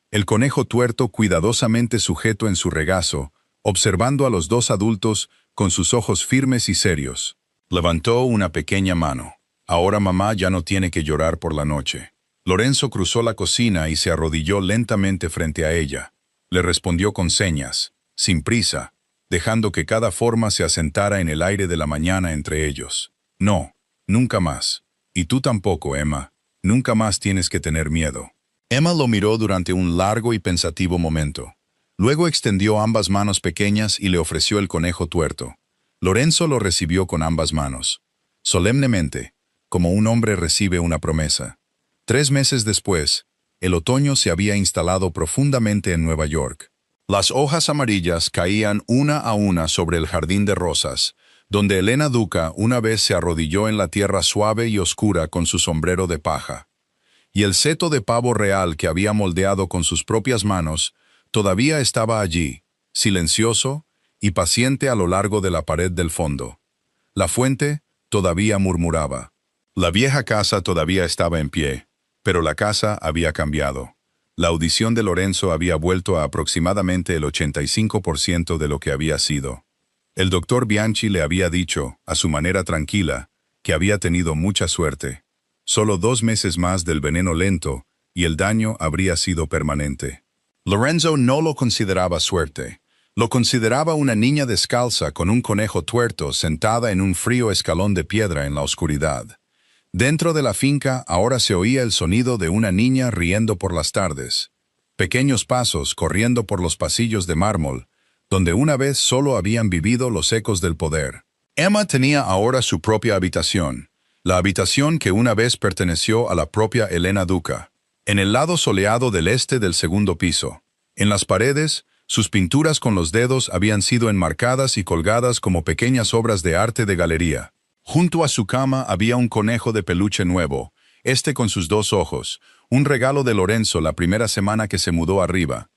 El conejo tuerto cuidadosamente sujeto en su regazo, observando a los 2 adultos con sus ojos firmes y serios. Levantó una pequeña mano. Ahora mamá ya no tiene que llorar por la noche. Lorenzo cruzó la cocina y se arrodilló lentamente frente a ella. Le respondió con señas, sin prisa, dejando que cada forma se asentara en el aire de la mañana entre ellos. No, nunca más. Y tú tampoco, Emma. Nunca más tienes que tener miedo. Emma lo miró durante un largo y pensativo momento. Luego extendió ambas manos pequeñas y le ofreció el conejo tuerto. Lorenzo lo recibió con ambas manos. Solemnemente, como un hombre recibe una promesa. 3 meses después, el otoño se había instalado profundamente en Nueva York. Las hojas amarillas caían una a una sobre el jardín de rosas, donde Elena Duca una vez se arrodilló en la tierra suave y oscura con su sombrero de paja. Y el seto de pavo real que había moldeado con sus propias manos todavía estaba allí, silencioso y paciente a lo largo de la pared del fondo. La fuente todavía murmuraba. La vieja casa todavía estaba en pie, pero la casa había cambiado. La audición de Lorenzo había vuelto a aproximadamente el 85% de lo que había sido. El doctor Bianchi le había dicho, a su manera tranquila, que había tenido mucha suerte. Solo 2 meses más del veneno lento y el daño habría sido permanente. Lorenzo no lo consideraba suerte. Lo consideraba una niña descalza con un conejo tuerto sentada en un frío escalón de piedra en la oscuridad. Dentro de la finca ahora se oía el sonido de una niña riendo por las tardes. Pequeños pasos corriendo por los pasillos de mármol, donde una vez solo habían vivido los ecos del poder. Emma tenía ahora su propia habitación. La habitación que una vez perteneció a la propia Elena Duca, en el lado soleado del este del 2º piso. En las paredes, sus pinturas con los dedos habían sido enmarcadas y colgadas como pequeñas obras de arte de galería. Junto a su cama había un conejo de peluche nuevo, con sus 2 ojos, un regalo de Lorenzo la primera semana que se mudó arriba.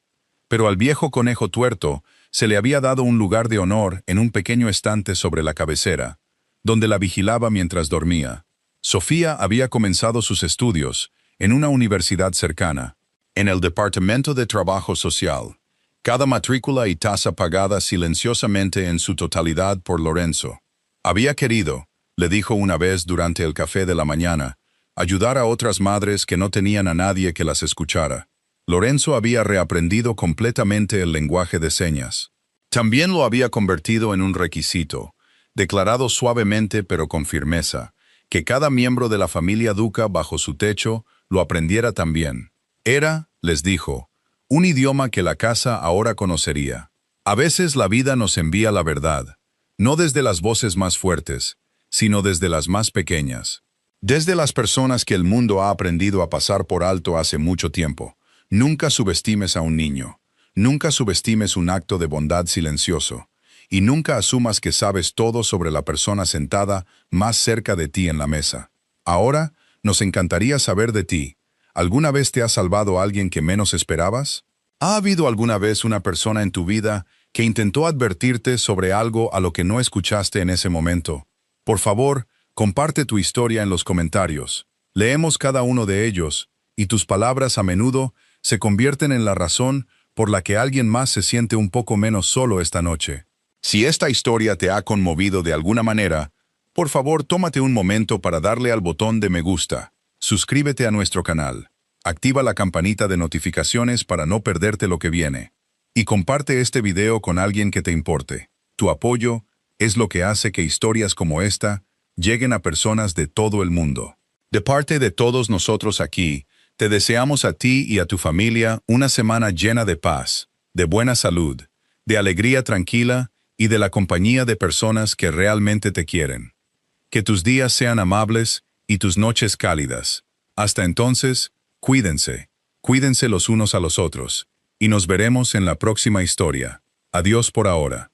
Pero al viejo conejo tuerto se le había dado un lugar de honor en un pequeño estante sobre la cabecera, donde la vigilaba mientras dormía. Sofía había comenzado sus estudios en una universidad cercana, en el Departamento de Trabajo Social. Cada matrícula y tasa pagada silenciosamente en su totalidad por Lorenzo. Había querido, le dijo una vez durante el café de la mañana, ayudar a otras madres que no tenían a nadie que las escuchara. Lorenzo había reaprendido completamente el lenguaje de señas. También lo había convertido en un requisito, declarado suavemente pero con firmeza, que cada miembro de la familia Duca bajo su techo lo aprendiera también. Era, les dijo, un idioma que la casa ahora conocería. A veces la vida nos envía la verdad, no desde las voces más fuertes, sino desde las más pequeñas. Desde las personas que el mundo ha aprendido a pasar por alto hace mucho tiempo. Nunca subestimes a un niño. Nunca subestimes un acto de bondad silencioso. Y nunca asumas que sabes todo sobre la persona sentada más cerca de ti en la mesa. Ahora, nos encantaría saber de ti. ¿Alguna vez te ha salvado alguien que menos esperabas? ¿Ha habido alguna vez una persona en tu vida que intentó advertirte sobre algo a lo que no escuchaste en ese momento? Por favor, comparte tu historia en los comentarios. Leemos cada uno de ellos, y tus palabras a menudo se convierten en la razón por la que alguien más se siente un poco menos solo esta noche. Si esta historia te ha conmovido de alguna manera, Por favor, tómate un momento para darle al botón de me gusta. Suscríbete a nuestro canal. Activa la campanita de notificaciones para no perderte lo que viene. Y comparte este video con alguien que te importe. Tu apoyo es lo que hace que historias como esta lleguen a personas de todo el mundo. De parte de todos nosotros aquí, te deseamos a ti y a tu familia una semana llena de paz, de buena salud, de alegría tranquila y de la compañía de personas que realmente te quieren. Que tus días sean amables y tus noches cálidas. Hasta entonces, cuídense los unos a los otros, y nos veremos en la próxima historia. Adiós por ahora.